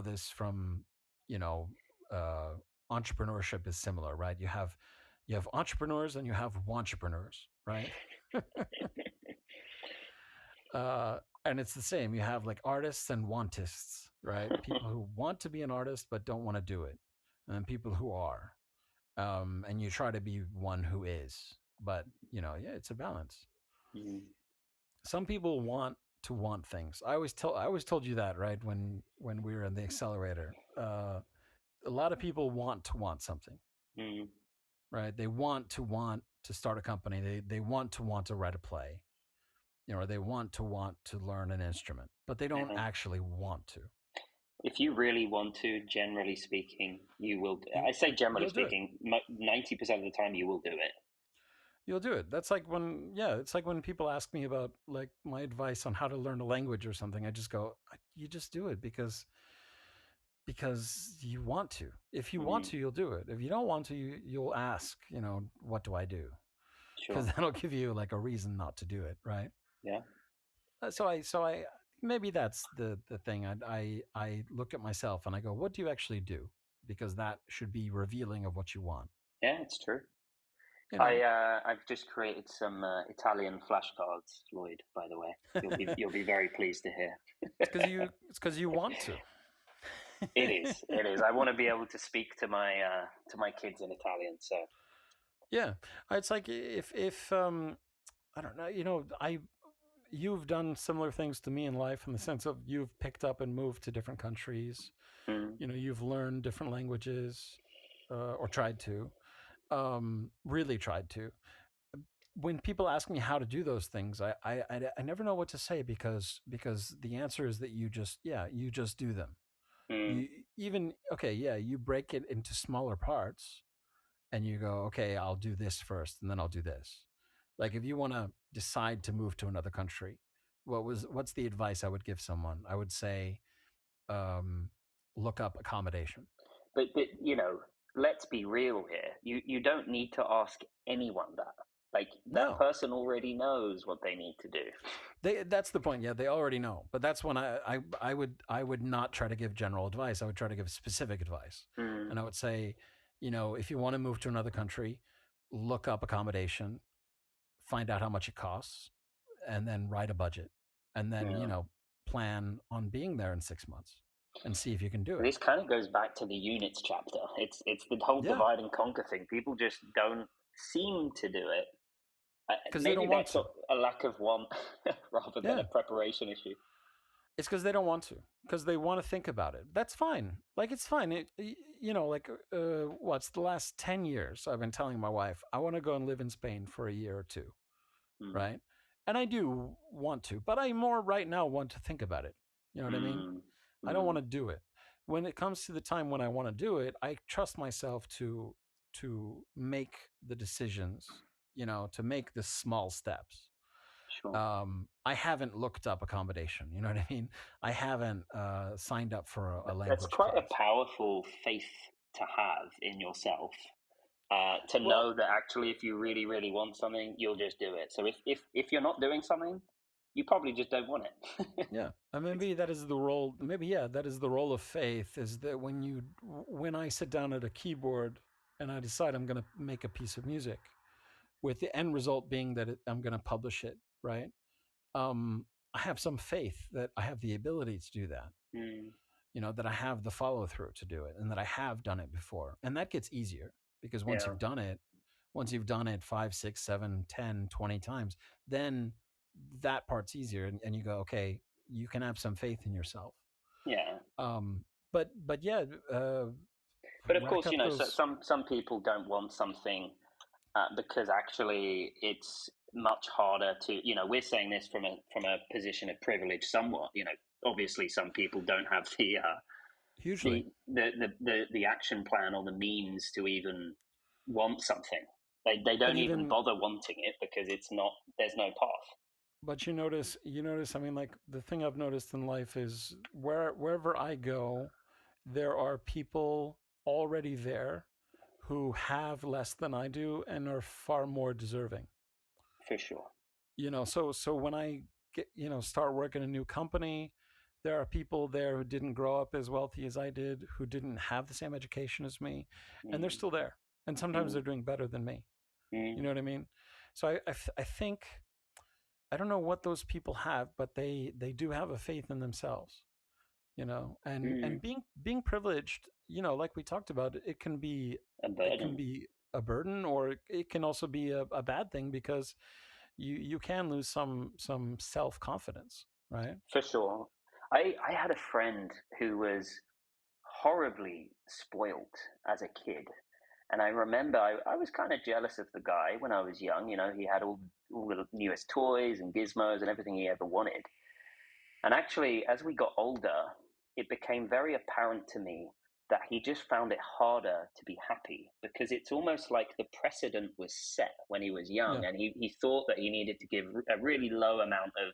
this from, you know, uh, entrepreneurship is similar, right? You have entrepreneurs and you have wantrepreneurs, right? uh, And it's the same. You have like artists and wantists, right? People who want to be an artist but don't want to do it, and then people who are. And you try to be one who is. But yeah, it's a balance. Mm. Some people want things. I always told you that, right? When we were in the accelerator, a lot of people want something, Mm. right? They want to start a company. They want to write a play, or they want to learn an instrument, but they don't actually want to. If you really want to, generally speaking, you will. I say generally speaking, 90% of the time you will do it. You'll do it. That's like it's like when people ask me about like my advice on how to learn a language or something. I just go, you just do it because you want to. If you want to, you'll do it. If you don't want to, you'll ask, what do I do? Because that'll give you like a reason not to do it, right? Yeah. So I maybe that's the thing. I look at myself and I go, what do you actually do? Because that should be revealing of what you want. Yeah, it's true. I've just created some Italian flashcards, Lloyd. By the way, you'll be very pleased to hear. It's because you want to. It is. I want to be able to speak to my kids in Italian. So yeah, it's like if I don't know, you've done similar things to me in life in the sense of you've picked up and moved to different countries. You've learned different languages, or tried to. Really tried to. When people ask me how to do those things, I never know what to say because the answer is that you just do them. You break it into smaller parts and you go, okay, I'll do this first and then I'll do this. Like if you want to decide to move to another country, what's the advice I would give someone? I would say, look up accommodation. But let's be real here. You don't need to ask anyone that. Like that person already knows what they need to do. That's the point. Yeah, they already know. But that's when I would not try to give general advice. I would try to give specific advice. And I would say, if you want to move to another country, look up accommodation, find out how much it costs, and then write a budget, and then plan on being there in 6 months. And see if you can do it. This kind of goes back to the units chapter. It's the whole divide and conquer thing. People just don't seem to do it because they don't want to. A lack of want rather than a preparation issue. It's because they don't want to. Because they want to think about it. That's fine. Like it's fine. What's the last 10 years? I've been telling my wife I want to go and live in Spain for a year or two, right? And I do want to, but I more right now want to think about it. You know what I mean? I don't want to do it. When it comes to the time when I want to do it, I trust myself to make the decisions, to make the small steps. Sure. I haven't looked up accommodation. You know what I mean? I haven't signed up for a language. That's quite a powerful faith to have in yourself. To know that actually, if you really, really want something, you'll just do it. So if you're not doing something, you probably just don't want it. Yeah, and maybe that is the role. That is the role of faith. Is that when I sit down at a keyboard and I decide I'm going to make a piece of music, with the end result being that I'm going to publish it, right? I have some faith that I have the ability to do that. That I have the follow through to do it, and that I have done it before, and that gets easier because once you've done it 5, 6, 7, 10, 20 times, then that part's easier, and you go, okay, you can have some faith in yourself. Yeah. But yeah. But of course, some people don't want something because actually it's much harder to. We're saying this from a position of privilege, somewhat. Obviously, some people don't have the action plan or the means to even want something. They don't even bother wanting it because there's no path. But you notice, I mean, like the thing I've noticed in life is wherever I go, there are people already there who have less than I do and are far more deserving. For sure. So when I get, start working a new company, there are people there who didn't grow up as wealthy as I did, who didn't have the same education as me, and they're still there. And sometimes they're doing better than me. You know what I mean? So I think I don't know what those people have, but they do have a faith in themselves, and Mm, being privileged, like we talked about, a it can burden. be a burden, or it can also be a bad thing, because you can lose some self-confidence, right? For sure. I had a friend who was horribly spoilt as a kid. And I remember I was kind of jealous of the guy when I was young. You know, he had all the newest toys and gizmos and everything he ever wanted. And actually, as we got older, it became very apparent to me that he just found it harder to be happy because it's almost like the precedent was set when he was young, Yeah, and he thought that he needed to give a really low amount of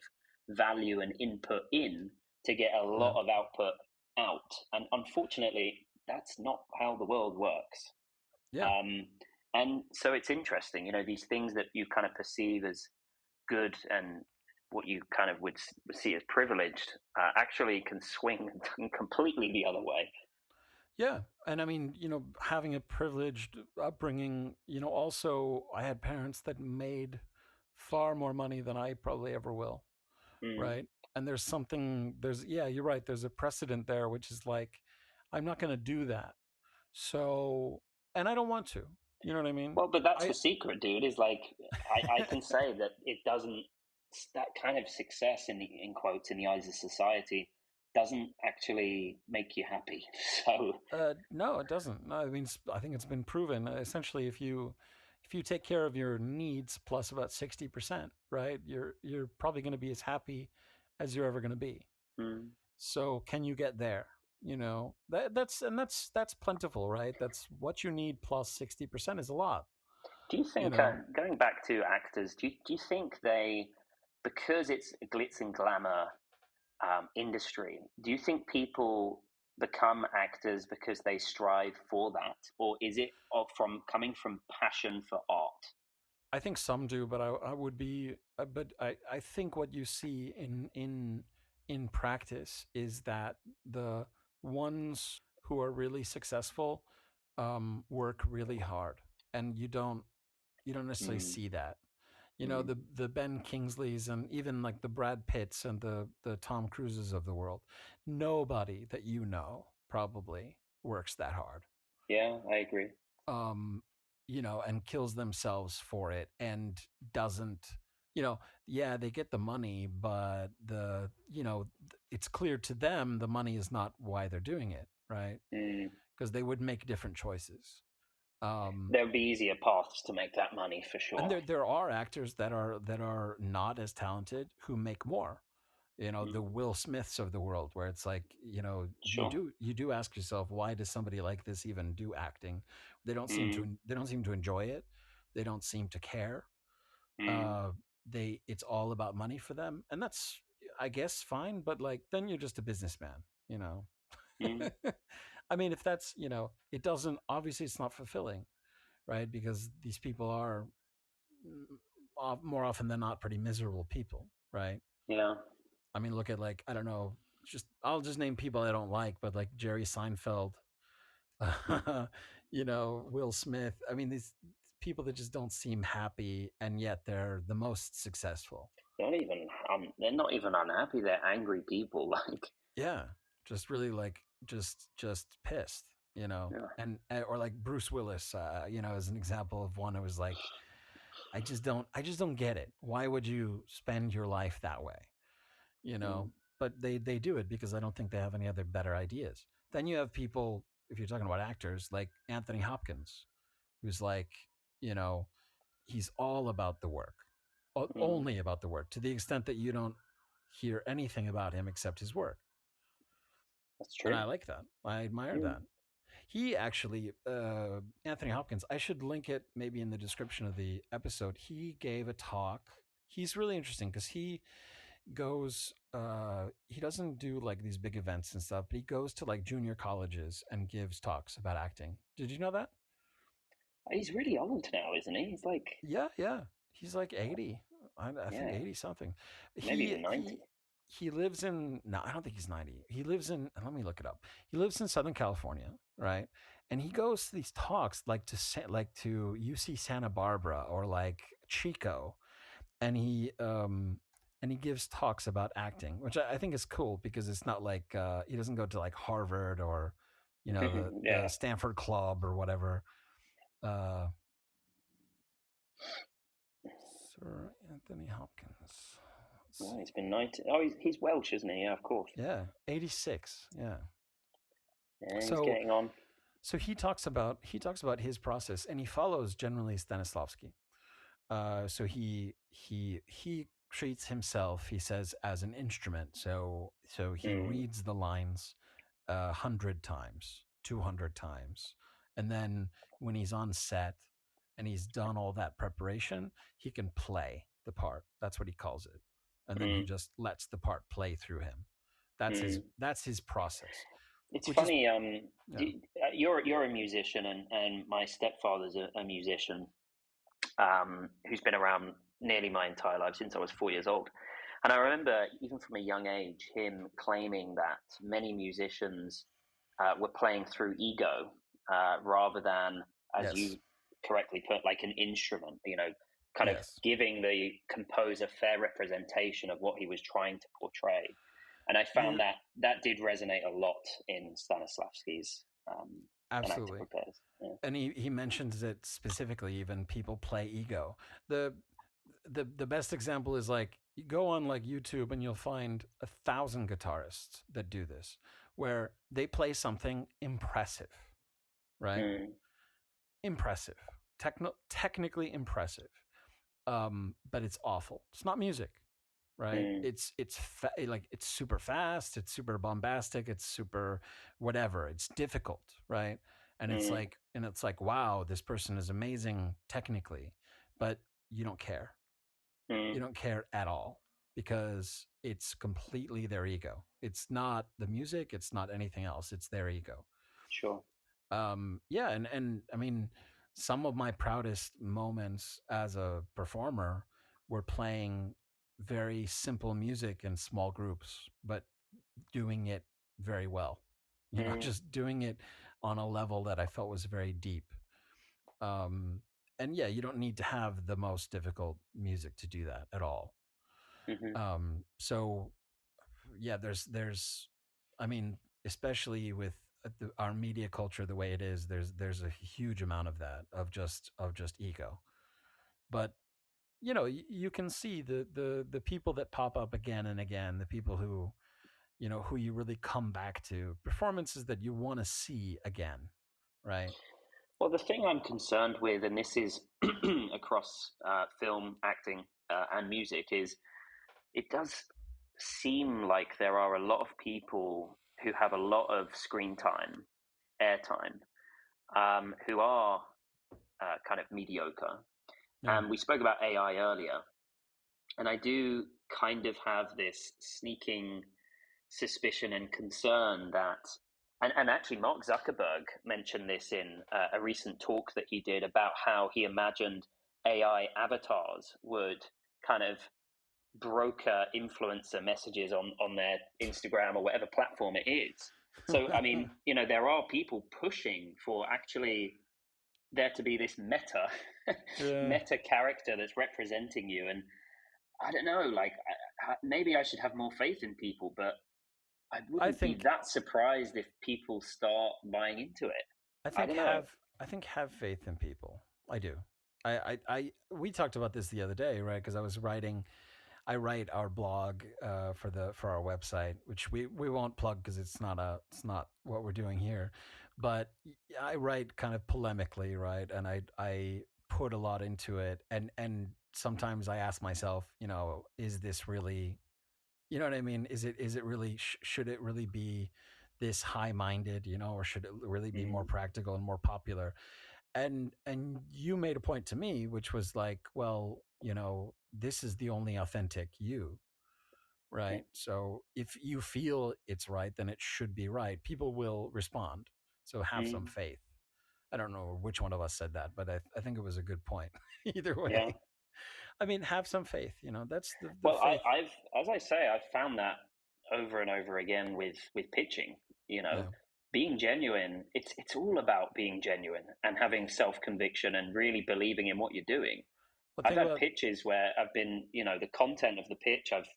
value and input in to get a yeah, lot of output out. And unfortunately, that's not how the world works. yeah. Um, and so it's interesting, these things that you kind of perceive as good and what you kind of would see as privileged actually can swing completely the other way. Yeah, and I mean, having a privileged upbringing, also I had parents that made far more money than I probably ever will, Mm. right? And yeah, you're right. There's a precedent there, which is like, I'm not going to do that. So, and I don't want to. You know what I mean? Well, but that's I the secret, dude. Is like I can say that it doesn't. That kind of success in quotes in the eyes of society doesn't actually make you happy. So, no, it doesn't. No, I mean, I think it's been proven. Essentially, if you take care of your needs plus about 60%, right, you're probably going to be as happy as you're ever going to be. mm. So, can you get there? That's plentiful, right? That's what you need, plus 60% is a lot. Do you You think, know, going back to actors, do you think they, because it's a glitz and glamour industry, do you think people become actors because they strive for that, or is it from coming from passion for art? I think some do, but I would be, but I think what you see in practice is that the ones who are really successful work really hard, and you don't necessarily Mm, see that. mm, The Ben Kingsleys and even like the Brad Pitts and the Tom Cruises of the world. Nobody that probably works that hard, yeah, I agree. um, and kills themselves for it, and doesn't, you know, yeah, they get the money, but it's clear to them the money is not why they're doing it, right? Mm. Because they would make different choices. Um, There'll be easier paths to make that money for and sure. there are actors that are not as talented who make more. The Mm, Will Smiths of the world, where it's like, you sure. do ask yourself, why does somebody like this even do acting? Mm, They don't seem to enjoy it. They don't seem to care. mm, uh it's all about money for them, and that's, I guess, fine, but like, then you're just a businessman, you know. mm. I mean, if that's, it doesn't, obviously it's not fulfilling, right? Because these people are, more often than not, pretty miserable people, right? Yeah. I mean, look at, like, I don't know, I'll just name people I don't like, but like Jerry Seinfeld, Will Smith. I mean, these people that just don't seem happy, and yet they're the most successful. They're not even unhappy. They're angry people. Like, Yeah, just really, like, just pissed, yeah. or like Bruce Willis, as an example of one who was like, I just don't get it. Why would you spend your life that way? you Mm, know but they do it because I don't think they have any other better ideas. Then you have people, if you're talking about actors, like Anthony Hopkins, who's like, you know he's all about the work, mm, only about the work, to the extent that you don't hear anything about him except his work. that's And true. I like that. I admire Mm, that. He actually, Anthony Hopkins, I should link it maybe in the description of the episode. He gave a talk. He's really interesting because he doesn't do like these big events and stuff, but he goes to like junior colleges and gives talks about acting. Did you know that? he's really old now, isn't he? He's like, Yeah, yeah. He's like 80. I think yeah, 80 something. maybe He even he 90. he lives in, no, I don't think he's 90. He lives in, let me look it up. He lives in Southern California, right? And he goes to these talks like to UC Santa Barbara or like Chico, and he gives talks about acting, which I think is cool because it's not like he doesn't go to like Harvard or the Yeah. Stanford Club or whatever. Sir Anthony Hopkins. Oh, he's been 90. Oh, he's Welsh, isn't he? Yeah, of course. Yeah, 86. Yeah. Yeah, he's So getting on. so he talks about his process, and he follows generally Stanislavski. So he treats himself, he says, as an instrument. So he reads the lines 100 times, 200 times, and then when he's on set and he's done all that preparation, he can play the part. That's what he calls it, and then he just lets the part play through him. That's his process. It's Which funny. Yeah. You're a musician, and my stepfather's a musician who's been around nearly my entire life since I was 4 years old. And I remember, even from a young age, him claiming that many musicians were playing through ego rather than, as Yes. you correctly put, like an instrument, kind of Yes. giving the composer fair representation of what he was trying to portray. And I found that did resonate a lot in Stanislavski's Absolutely. prepares. Yeah. And he mentions it specifically, even people play ego. The best example is like you go on like YouTube and you'll find 1,000 guitarists that do this, where they play something impressive, right? Impressive, technically impressive, but it's awful. It's not music, right? It's like it's super fast, it's super bombastic, it's super whatever. It's difficult, right? And it's like, wow, this person is amazing technically, but you don't care. You don't care at all because it's completely their ego. It's not the music, it's not anything else. It's their ego. Sure. Yeah, and I mean, some of my proudest moments as a performer were playing very simple music in small groups, but doing it very well. Just doing it on a level that I felt was very deep. And yeah, you don't need to have the most difficult music to do that at all. So yeah, there's, I mean, especially with our media culture the way it is, there's a huge amount of that of just ego. But you can see the people that pop up again and again, the people who who you really come back to, performances that you want to see again, right? Well, the thing I'm concerned with, and this is across film, acting, and music, is it does seem like there are a lot of people who have a lot of screen time, airtime, who are kind of mediocre. And we spoke about AI earlier, and I do kind of have this sneaking suspicion and concern that, and actually Mark Zuckerberg mentioned this in a recent talk that he did about how he imagined AI avatars would kind of broker influencer messages on their Instagram or whatever platform it is. So, I mean, there are people pushing for actually there to be this meta character that's representing you. And I don't know, like maybe I should have more faith in people, but I wouldn't be that surprised if people start buying into it. I think have faith in people. I do. We talked about this the other day, right? Because I write our blog for our website, which we won't plug because it's not what we're doing here. But I write kind of polemically, right? And I put a lot into it, and sometimes I ask myself, is this really, you know what I mean? Is it really should it really be this high-minded, or should it really be more practical and more popular? And you made a point to me, which was like, well, this is the only authentic you, right? So if you feel it's right, then it should be right. People will respond. So have some faith. I don't know which one of us said that, but I think it was a good point. Either way. Yeah. I mean, have some faith, that's the well, faith. I've, as I say, I've found that over and over again with pitching, being genuine. It's all about being genuine and having self-conviction and really believing in what you're doing. Well, I've think had about pitches where I've been, the content of the pitch I've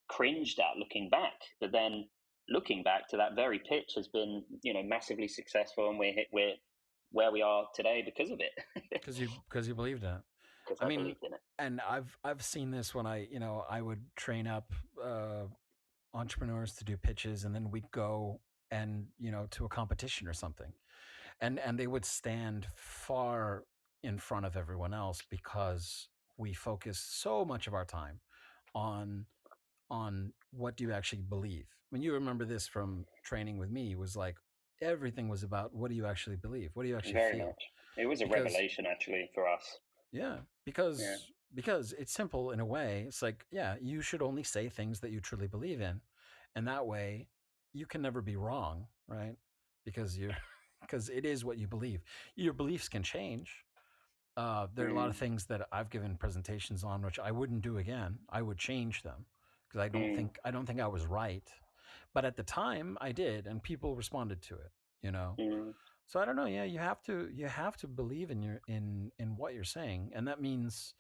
cringed at looking back, but then looking back to that very pitch has been, massively successful, and we're where we are today because of it. because you believed in it. Because I I mean, believed in it. and I've seen this when I would train up entrepreneurs to do pitches, and then we'd go and to a competition or something, and they would stand far in front of everyone else because we focus so much of our time on what do you actually believe. When you remember this from training with me, was like everything was about what do you actually believe, what do you actually Very feel. much. It was a Because revelation actually for us. yeah, Yeah. because it's simple in a way. It's like, yeah, you should only say things that you truly believe in, and that way you can never be wrong, right? Because you because it is what you believe. Your beliefs can change. There are a lot of Mm, things that I've given presentations on which I wouldn't do again. I would change them because mm, I don't think I was right, but at the time I did, and people responded to it. You know, mm, so I don't know. Yeah, you have to believe in in what you're saying, and that means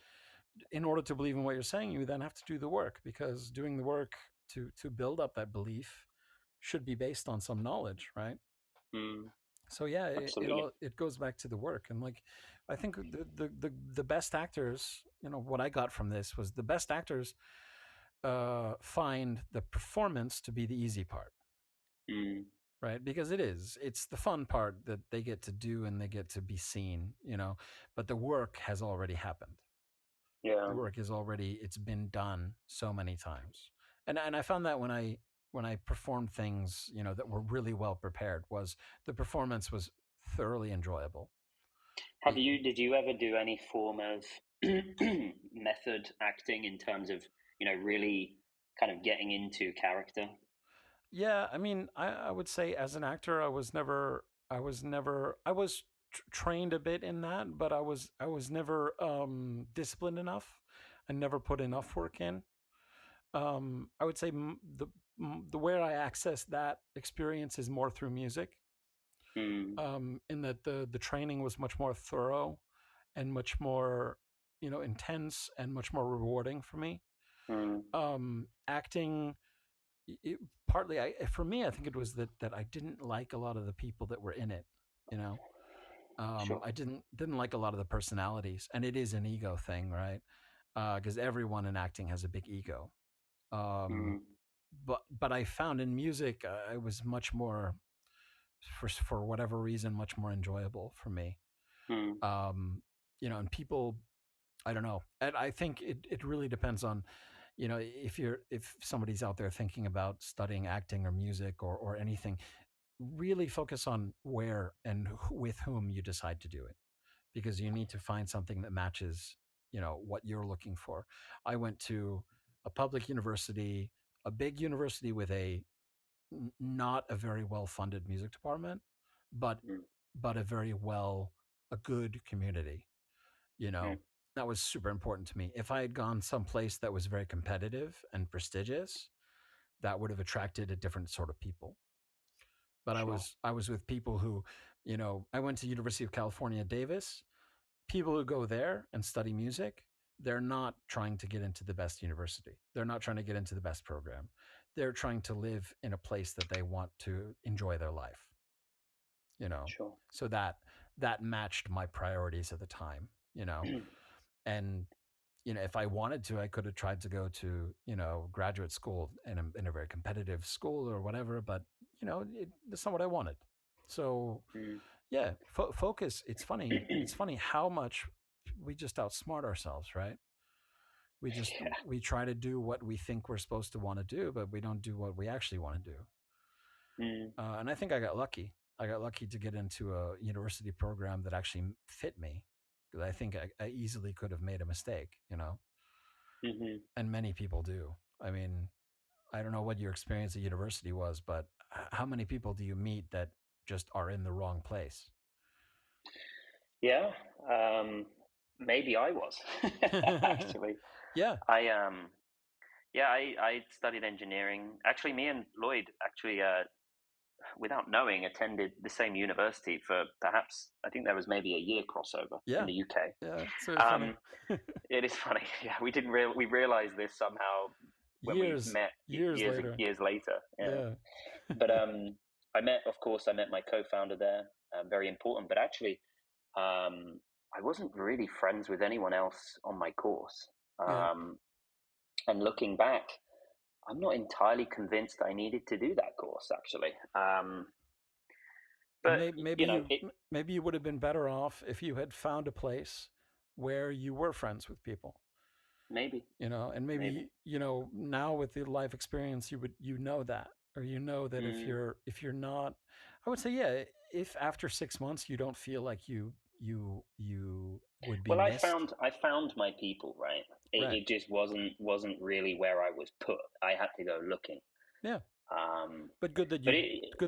in order to believe in what you're saying, you then have to do the work, because doing the work to build up that belief should be based on some knowledge, right? mm. So yeah, Absolutely. it goes back to the work. And like I think the best actors, what I got from this was the best actors find the performance to be the easy part, Mm, right? Because it's the fun part that they get to do and they get to be seen, but the work has already happened. yeah. The work is already, it's been done so many times. And I found that when I performed things, that were really well prepared, was the performance was thoroughly enjoyable. It, Did you ever do any form of method acting in terms of, really kind of getting into character? yeah, I mean, I would say as an actor, I was trained a bit in that, but I was never disciplined enough. I never put enough work in. I would say the where I access that experience is more through music, Mm, in that the training was much more thorough and much more intense and much more rewarding for me. mm, Acting, it, partly for me, I think it was that I didn't like a lot of the people that were in it. You know, sure. I didn't like a lot of the personalities, and it is an ego thing, right? Because everyone in acting has a big ego. Um, Mm, but I found in music, it was much more, for whatever reason, much more enjoyable for me. mm, Um, and people, I don't know. And I think it really depends on, if somebody's out there thinking about studying acting or music or anything, really focus on where and with whom you decide to do it, because you need to find something that matches, what you're looking for. I went to a public university, a big university with not a very well funded music department, but mm, a very a good community. you mm, know that was super important to me. If I had gone someplace that was very competitive and prestigious, that would have attracted a different sort of people. But sure. I was with people who, I went to University of California, Davis. People who go there and study music, they're not trying to get into the best university, they're not trying to get into the best program. They're trying to live in a place that they want to enjoy their life, you know Sure. so that matched my priorities at the time. And if I wanted to, I could have tried to go to graduate school in a very competitive school or whatever, but that's not what I wanted. So Mm, yeah, focus. It's funny. It's funny how much we just outsmart ourselves, right? yeah. We try to do what we think we're supposed to want to do, but we don't do what we actually want to do. Mm, And I think I got lucky. I got lucky to get into a university program that actually fit me, because I think I easily could have made a mistake, hmm. and many people do. I mean, I don't know what your experience at university was, but how many people do you meet that just are in the wrong place? Yeah. Um, Maybe I was actually. Yeah. I Yeah, I studied engineering. Actually, me and Lloyd actually without knowing, attended the same university for perhaps, I think there was maybe a year crossover in the UK. Yeah, it's really funny. It is funny. Yeah, we realized this somehow when we met years later. Yeah. But I met my co-founder there. Very important. But actually, I wasn't really friends with anyone else on my course. And looking back, I'm not entirely convinced I needed to do that course, actually. But maybe you would have been better off if you had found a place where you were friends with people. Maybe. And maybe. Now with the life experience, you know that, or that if you're not, I would say, if after 6 months you don't feel like you would be missed. I found my people, right? It just wasn't really where I was put. I had to go looking. Yeah. But good that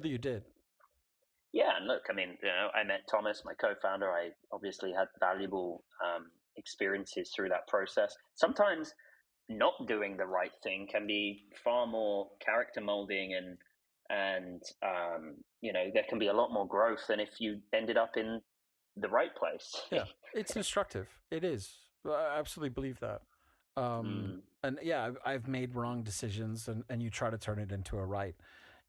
you did. Yeah, and look, I mean, I met Thomas, my co-founder. I obviously had valuable experiences through that process. Sometimes not doing the right thing can be far more character molding, and there can be a lot more growth than if you ended up in the right place. Yeah, it's instructive. It is. I absolutely believe that. And yeah, I've made wrong decisions, and you try to turn it into a right.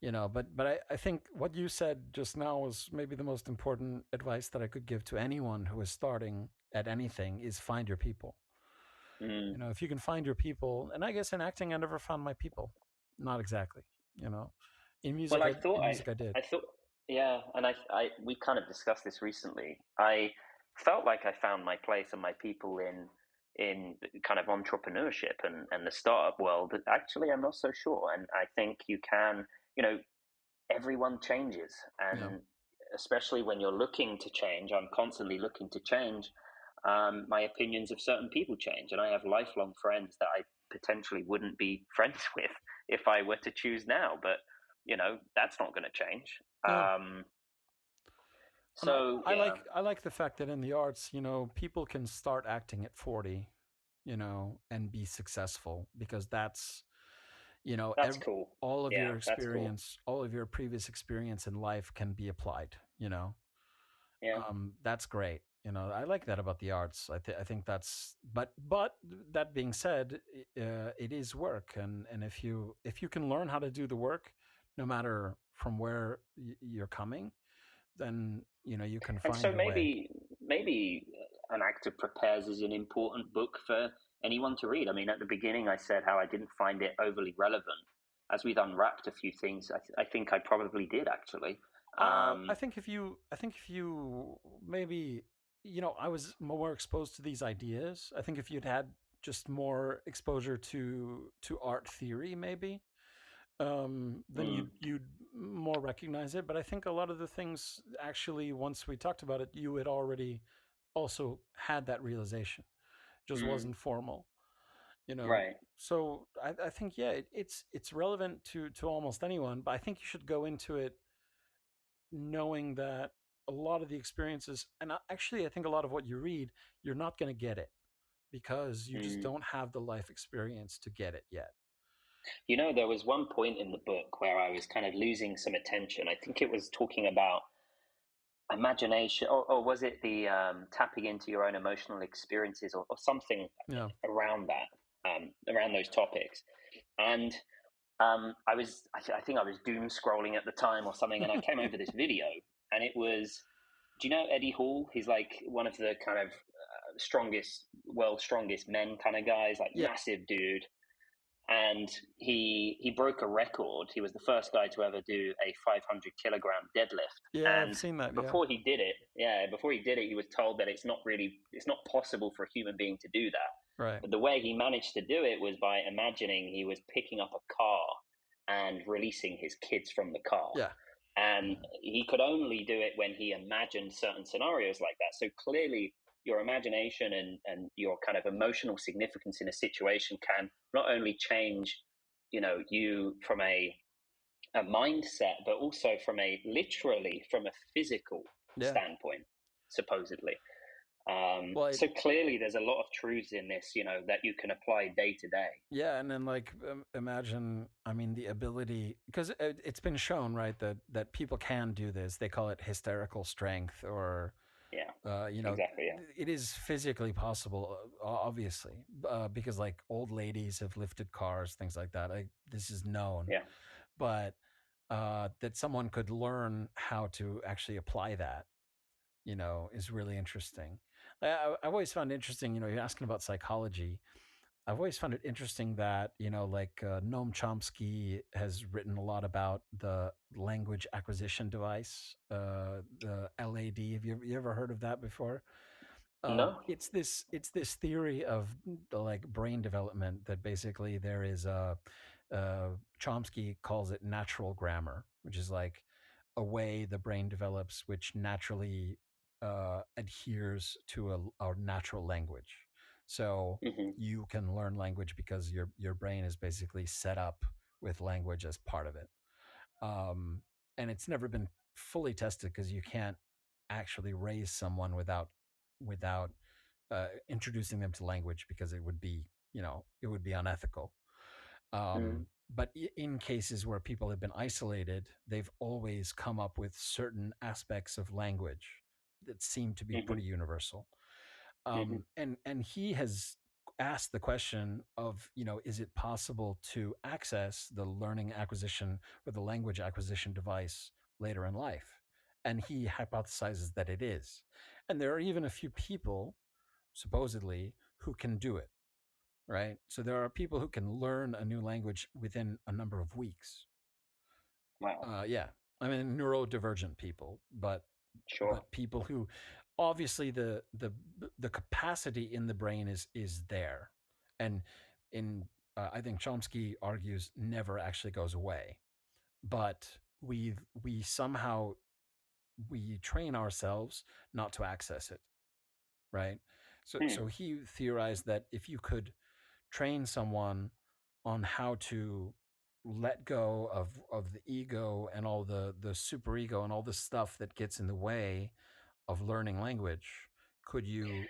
But I think what you said just now was maybe the most important advice that I could give to anyone who is starting at anything is find your people. If you can find your people, and I guess in acting I never found my people. Not exactly. In music, I did. I thought, yeah, and we kind of discussed this recently. I felt like I found my place and my people in kind of entrepreneurship and the startup world. Actually, I'm not so sure, and I think you can. Everyone changes, and especially when you're looking to change, I'm constantly looking to change. My opinions of certain people change, and I have lifelong friends that I potentially wouldn't be friends with if I were to choose now. But that's not going to change. Yeah. So I like the fact that in the arts, people can start acting at 40, and be successful, because that's cool. All of your experience, all of your previous experience in life can be applied. That's great. I like that about the arts. I think that's. But that being said, it is work, and if you can learn how to do the work, no matter from where you're coming, then you can find. And so maybe An Actor Prepares is an important book for anyone to read. I mean, at the beginning, I said how I didn't find it overly relevant. As we've unwrapped a few things, I think I probably did, actually. I think if you maybe, I was more exposed to these ideas. I think if you'd had just more exposure to art theory, maybe, then you'd more recognize it. But I think a lot of the things, actually, once we talked about it, you had already also had that realization. Just wasn't formal, Right. So I think it's relevant to almost anyone, but I think you should go into it knowing that a lot of the experiences, and actually I think a lot of what you read, you're not going to get it because you just don't have the life experience to get it yet. There was one point in the book where I was kind of losing some attention. I think it was talking about imagination, or was it the tapping into your own emotional experiences, or something around that, around those topics. And I think I was doom scrolling at the time or something, and I came over this video, and it was, do you know Eddie Hall? He's like one of the kind of world's strongest men kind of guys, like massive dude. And he broke a record. He was the first guy to ever do a 500 kilogram deadlift. Yeah, I've seen that. Before he did it, he was told that it's not possible for a human being to do that. Right. But the way he managed to do it was by imagining he was picking up a car and releasing his kids from the car. Yeah. And he could only do it when he imagined certain scenarios like that. So clearly, your imagination and your kind of emotional significance in a situation can not only change, you from a mindset, but also from a physical standpoint, supposedly. Well, So clearly, there's a lot of truths in this, that you can apply day to day. yeah, and then like imagine, I mean, the ability, because it's been shown, right, that people can do this. They call it hysterical strength, or Yeah, you know, exactly. Yeah. it is physically possible, obviously, because like old ladies have lifted cars, things like that. This is known, Yeah. but that someone could learn how to actually apply that, is really interesting. I've always found interesting, you're asking about psychology. I've always found it interesting that, like Noam Chomsky has written a lot about the language acquisition device, the LAD. Have you ever heard of that before? No. It's this theory of the like brain development that basically there is Chomsky calls it natural grammar, which is like a way the brain develops which naturally adheres to a natural language. So Hmm. you can learn language because your brain is basically set up with language as part of it. Um, and it's never been fully tested because you can't actually raise someone without introducing them to language, because it would be unethical. Mm. But in cases where people have been isolated, they've always come up with certain aspects of language that seem to be Hmm. pretty universal. Hmm. And he has asked the question of, is it possible to access the learning acquisition or the language acquisition device later in life? And he hypothesizes that it is. And there are even a few people, supposedly, who can do it, right? So there are people who can learn a new language within a number of weeks. Wow. Yeah, I mean neurodivergent people, but Sure. people who obviously the capacity in the brain is there, and in I think Chomsky argues never actually goes away, but we somehow we train ourselves not to access it, right? So Hmm. so he theorized that if you could train someone on how to let go of the ego and all the superego and all the stuff that gets in the way of learning language, could you?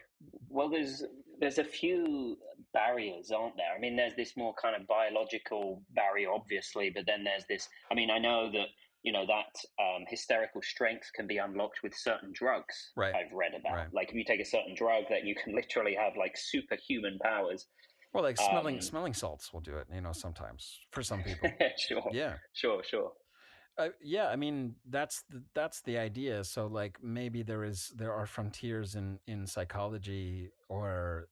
Well, there's a few barriers, aren't there? I mean, there's this more kind of biological barrier, obviously, but then there's this. I mean, I know that that hysterical strength can be unlocked with certain drugs. Right, I've read about. right. Like, if you take a certain drug, that you can literally have like superhuman powers. Or like smelling Um, smelling salts will do it, sometimes for some people. sure, Yeah. sure. Yeah, I mean that's the idea. So like maybe there are frontiers in psychology or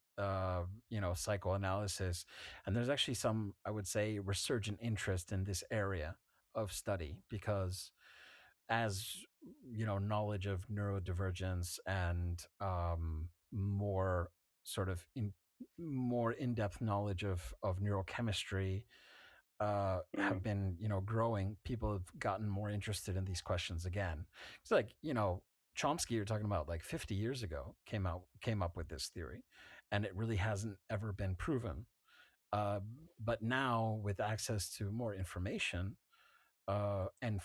psychoanalysis, and there's actually some, I would say, resurgent interest in this area of study, because as knowledge of neurodivergence and more sort of more in-depth knowledge of neurochemistry have Mm. been growing, people have gotten more interested in these questions again. It's like Chomsky, you're talking about, like 50 years ago came up with this theory, and it really hasn't ever been proven. uh, but now, with access to more information and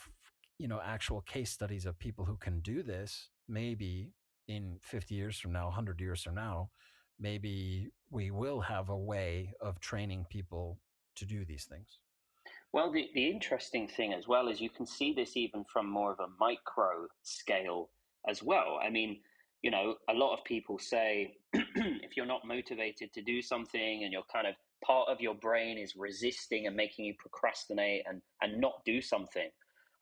actual case studies of people who can do this, maybe in 50 years from now, 100 years from now, maybe we will have a way of training people to do these things. Well, the interesting thing as well is you can see this even from more of a micro scale as well. I mean, a lot of people say if you're not motivated to do something and you're kind of part of your brain is resisting and making you procrastinate and not do something,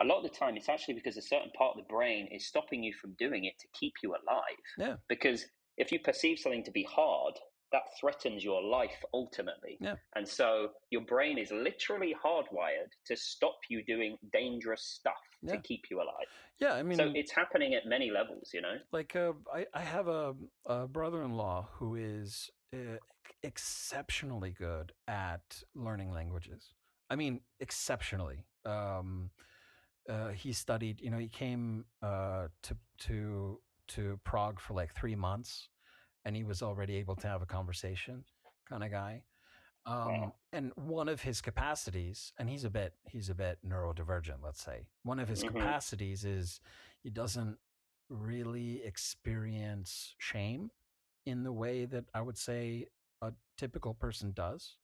a lot of the time it's actually because a certain part of the brain is stopping you from doing it to keep you alive. Yeah. Because if you perceive something to be hard, that threatens your life ultimately. Yeah. And so your brain is literally hardwired to stop you doing dangerous stuff to keep you alive. Yeah, I mean, so it's happening at many levels, like I have a brother-in-law who is exceptionally good at learning languages. I mean, exceptionally. He studied. He came to Prague for like 3 months, and he was already able to have a conversation, kind of guy. Wow. And one of his capacities, and he's a bit neurodivergent, let's say. One of his Hmm. capacities is he doesn't really experience shame. in the way that I would say a typical person does.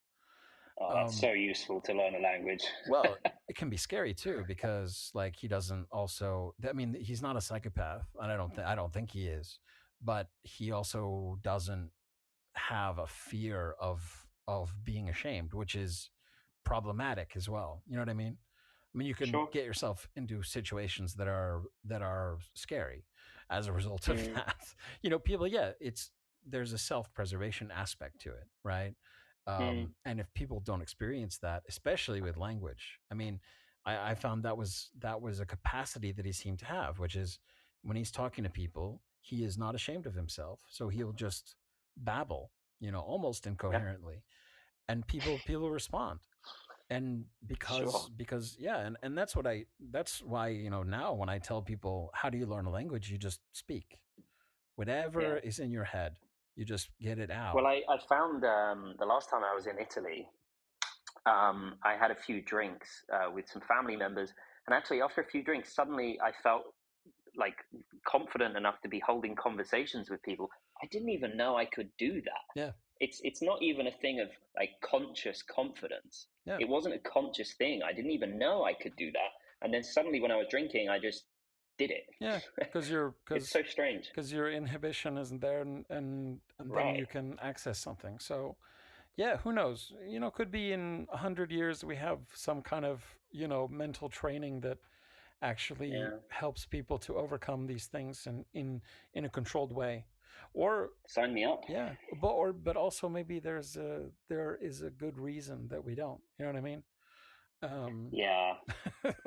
Oh, that's so useful to learn a language. Well, it can be scary too because like he doesn't also. I mean, he's not a psychopath, and I don't think he is, but he also doesn't have a fear of being ashamed, which is problematic as well. You know what I mean? I mean, you can Sure. get yourself into situations that are scary as a result of that. You know, people. Yeah, there's a self-preservation aspect to it, right? And if people don't experience that, especially with language, I mean, I found that was a capacity that he seemed to have, which is when he's talking to people, he is not ashamed of himself, so he'll just babble, you know, almost Yeah. incoherently, and people respond. And Sure. because yeah, and that's why, you know, now when I tell people how do you learn a language, you just speak Yeah. whatever is in your head, you just get it out. Well, I found the last time I was in Italy, I had a few drinks with some family members, and actually after a few drinks, suddenly I felt like confident enough to be holding conversations with people. I didn't even know I could do that. Yeah. It's not even a thing of like conscious confidence. Yeah. It wasn't a conscious thing. I didn't even know I could do that. And then suddenly when I was drinking, I just did it. Yeah, because it's so strange. because your inhibition isn't there, and then Right. you can access something. So yeah, who knows? You know, could be in 100 years we have some kind of, you know, mental training that actually helps people to overcome these things in a controlled way. Or sign me up. Yeah, but also maybe there is a good reason that we don't. You know what I mean? Yeah.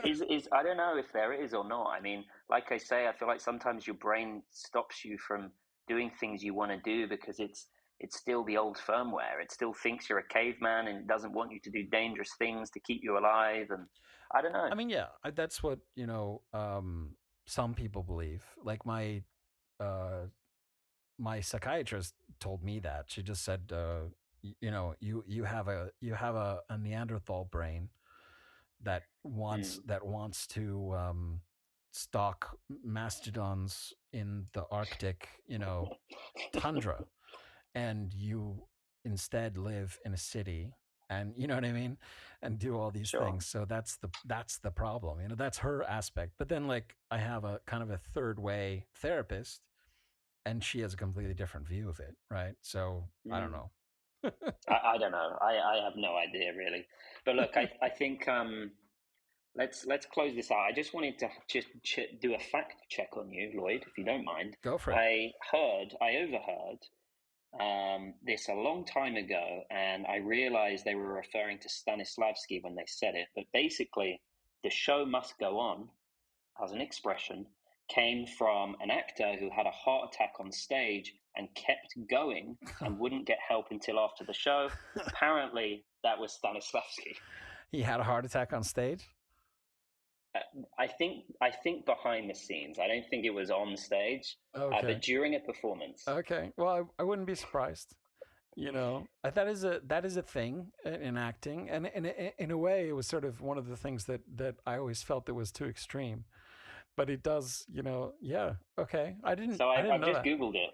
is I don't know if there is or not. I mean, like I say, I feel like sometimes your brain stops you from doing things you want to do because it's still the old firmware. It still thinks you're a caveman and it doesn't want you to do dangerous things to keep you alive. And I don't know. I mean, yeah, that's what, you know, some people believe. Like my psychiatrist told me that. She just said, you know, you have a Neanderthal brain that wants to stalk mastodons in the Arctic, you know, tundra, and you instead live in a city, and you know what I mean, and do all these things. So that's the problem. You know, that's her aspect. But then like I have a kind of a third way therapist, and she has a completely different view of it, right? So I don't know. I don't know. I have no idea really. But look, I think let's close this out. I just wanted to just do a fact check on you, Lloyd, if you don't mind. Go for it. I overheard this a long time ago, and I realized they were referring to Stanislavski when they said it. But basically, the show must go on, as an expression, came from an actor who had a heart attack on stage and kept going and wouldn't get help until after the show. Apparently, that was Stanislavski. He had a heart attack on stage? I think behind the scenes. I don't think it was on stage, but during a performance. Okay, well, I wouldn't be surprised. You know, that is a thing in acting, and in a way, it was sort of one of the things that I always felt that was too extreme. But it does, you know, yeah. Okay, I didn't. So I I've just Googled it.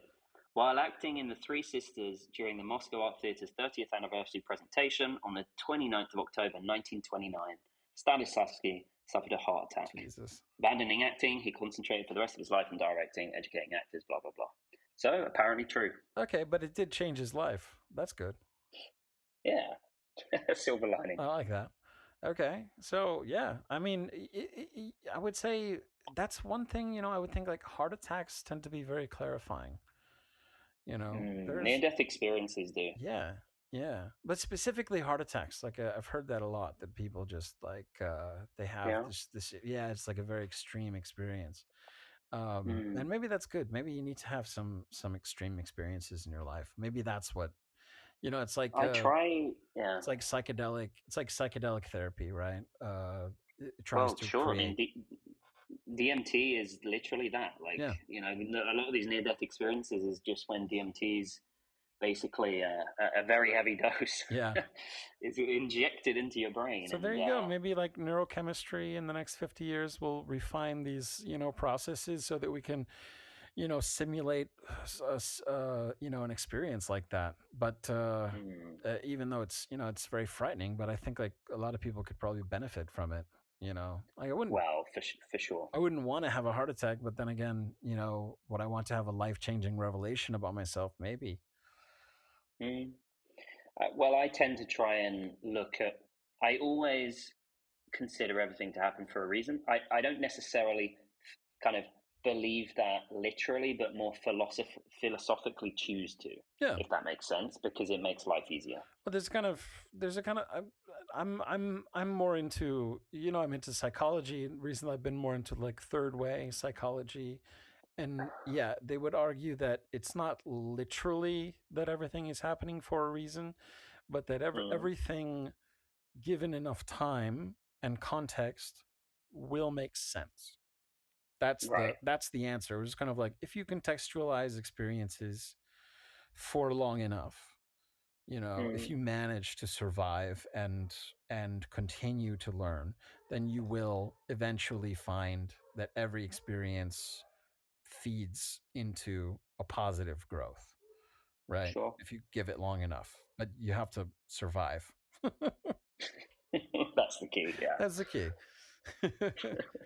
While acting in The Three Sisters during the Moscow Art Theatre's 30th anniversary presentation on the 29th of October 1929, Stanislavski suffered a heart attack. Jesus. Abandoning acting, he concentrated for the rest of his life on directing, educating actors, blah, blah, blah. So, apparently true. Okay, but it did change his life. That's good. Yeah. Silver lining. I like that. Okay, so yeah, I mean, I would say that's one thing, you know, I would think like heart attacks tend to be very clarifying. You know, near-death experiences do. Yeah, yeah, but specifically heart attacks. Like I've heard that a lot. That people just like they have this. Yeah, it's like a very extreme experience. And maybe that's good. Maybe you need to have some extreme experiences in your life. Maybe that's what, you know. It's like I try. Yeah, it's like psychedelic. It's like psychedelic therapy, right? It tries to sure. create. I mean, DMT is literally that. Like, you know, a lot of these near-death experiences is just when DMT's basically a very heavy dose. Yeah, it's injected into your brain. So there you go. Maybe like neurochemistry in the next 50 years will refine these, you know, processes so that we can, simulate an experience like that. But even though it's very frightening, but I think like a lot of people could probably benefit from it. Like Well, for sure. I wouldn't want to have a heart attack, but then again, would I want to have a life-changing revelation about myself? Maybe. Mm. Well, I tend to try and I always consider everything to happen for a reason. I don't necessarily kind of believe that literally, but more philosophically choose to, if that makes sense, because it makes life easier. But I'm more into, I'm into psychology. Recently I've been more into like third way psychology. And yeah, they would argue that it's not literally that everything is happening for a reason, but that everything given enough time and context will make sense. That's the answer. It was kind of like, if you contextualize experiences for long enough, if you manage to survive and continue to learn, then you will eventually find that every experience feeds into a positive growth, right? Sure. If you give it long enough, but you have to survive. That's the key. Yeah, that's the key.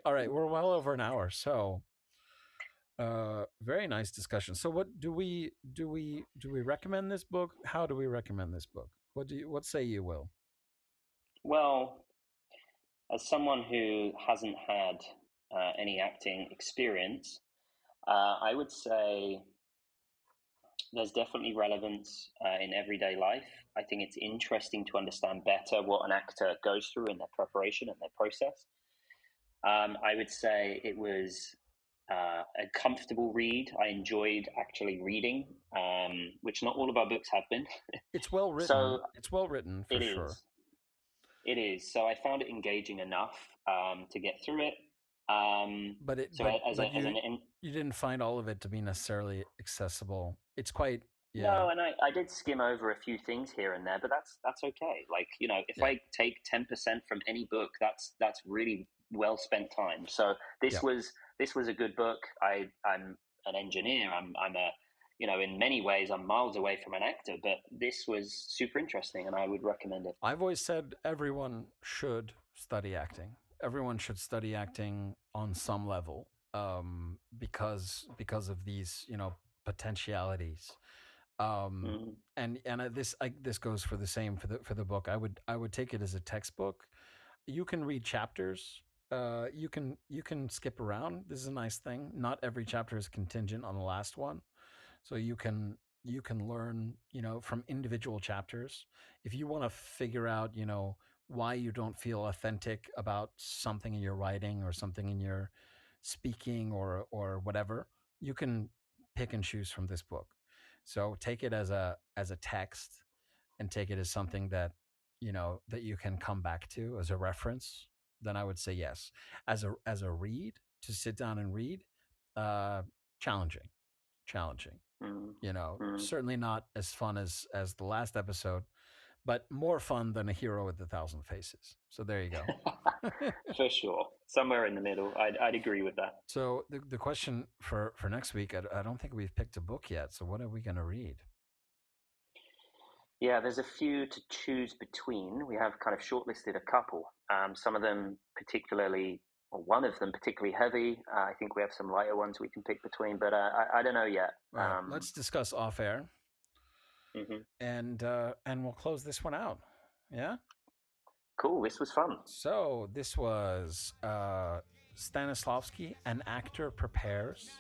All right, we're well over an hour, so very nice discussion. So what do we recommend this book? How do we recommend this book? What say you, Will? Well, as someone who hasn't had any acting experience, I would say there's definitely relevance in everyday life. I think it's interesting to understand better what an actor goes through in their preparation and their process. I would say it was a comfortable read. I enjoyed actually reading, which not all of our books have been. It's well written. So it's well written for sure. It is. So I found it engaging enough to get through it. You didn't find all of it to be necessarily accessible. It's quite. Yeah. No, and I did skim over a few things here and there, but that's okay. Like, if I take 10% from any book, that's really well spent time. So this was a good book. I'm an engineer. I'm a in many ways I'm miles away from an actor, but this was super interesting and I would recommend it. I've always said everyone should study acting. Everyone should study acting on some level, because of these potentialities. And this goes for the same for the book. I would take it as a textbook. You can read chapters. You can skip around. This is a nice thing. Not every chapter is contingent on the last one, so you can learn from individual chapters. If you want to figure out why you don't feel authentic about something in your writing or something in your speaking or whatever, you can pick and choose from this book. So take it as a text, and take it as something that that you can come back to as a reference. Then I would say yes. As a read, to sit down and read, challenging. Certainly not as fun as the last episode, but more fun than A Hero with 1,000 Faces. So there you go. For sure. Somewhere in the middle. I'd agree with that. So the question for next week, I don't think we've picked a book yet. So what are we going to read? Yeah, there's a few to choose between. We have kind of shortlisted a couple. Some of them particularly, or one of them particularly heavy. I think we have some lighter ones we can pick between, but I don't know yet. Right. Let's discuss off air. Mm-hmm. And we'll close this one out. Yeah? Cool. This was fun. So this was Stanislavski, An Actor Prepares.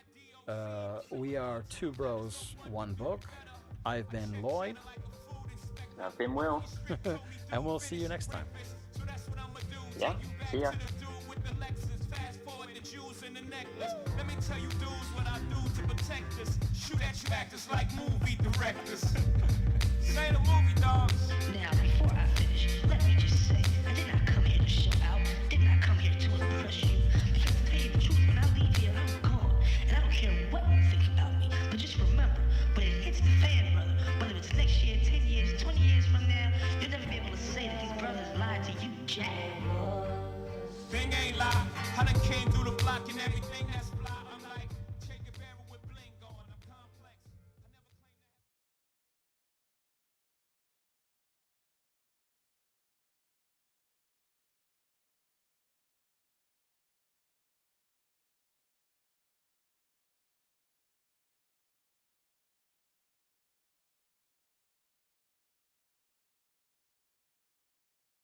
We are Two Bros, One Book. I've been Lloyd. I've been Will. And we'll see you next time. Yeah, see ya. Let me tell you dudes what I do to protect us. Shoot at you actors like movie directors. Say the movie, dogs. Now, before I finish, let me just say, I did not come here to show out. Did not come here to impress you. Because to tell you the truth, when I leave here, I'm gone. And I don't care what you think about me. But just remember, when it hits the fan, brother, whether it's next year, 10 years, 20 years from now, you'll never be able to say that these brothers lied to you, Jack. Thing ain't lie. I done came through the block and everything that's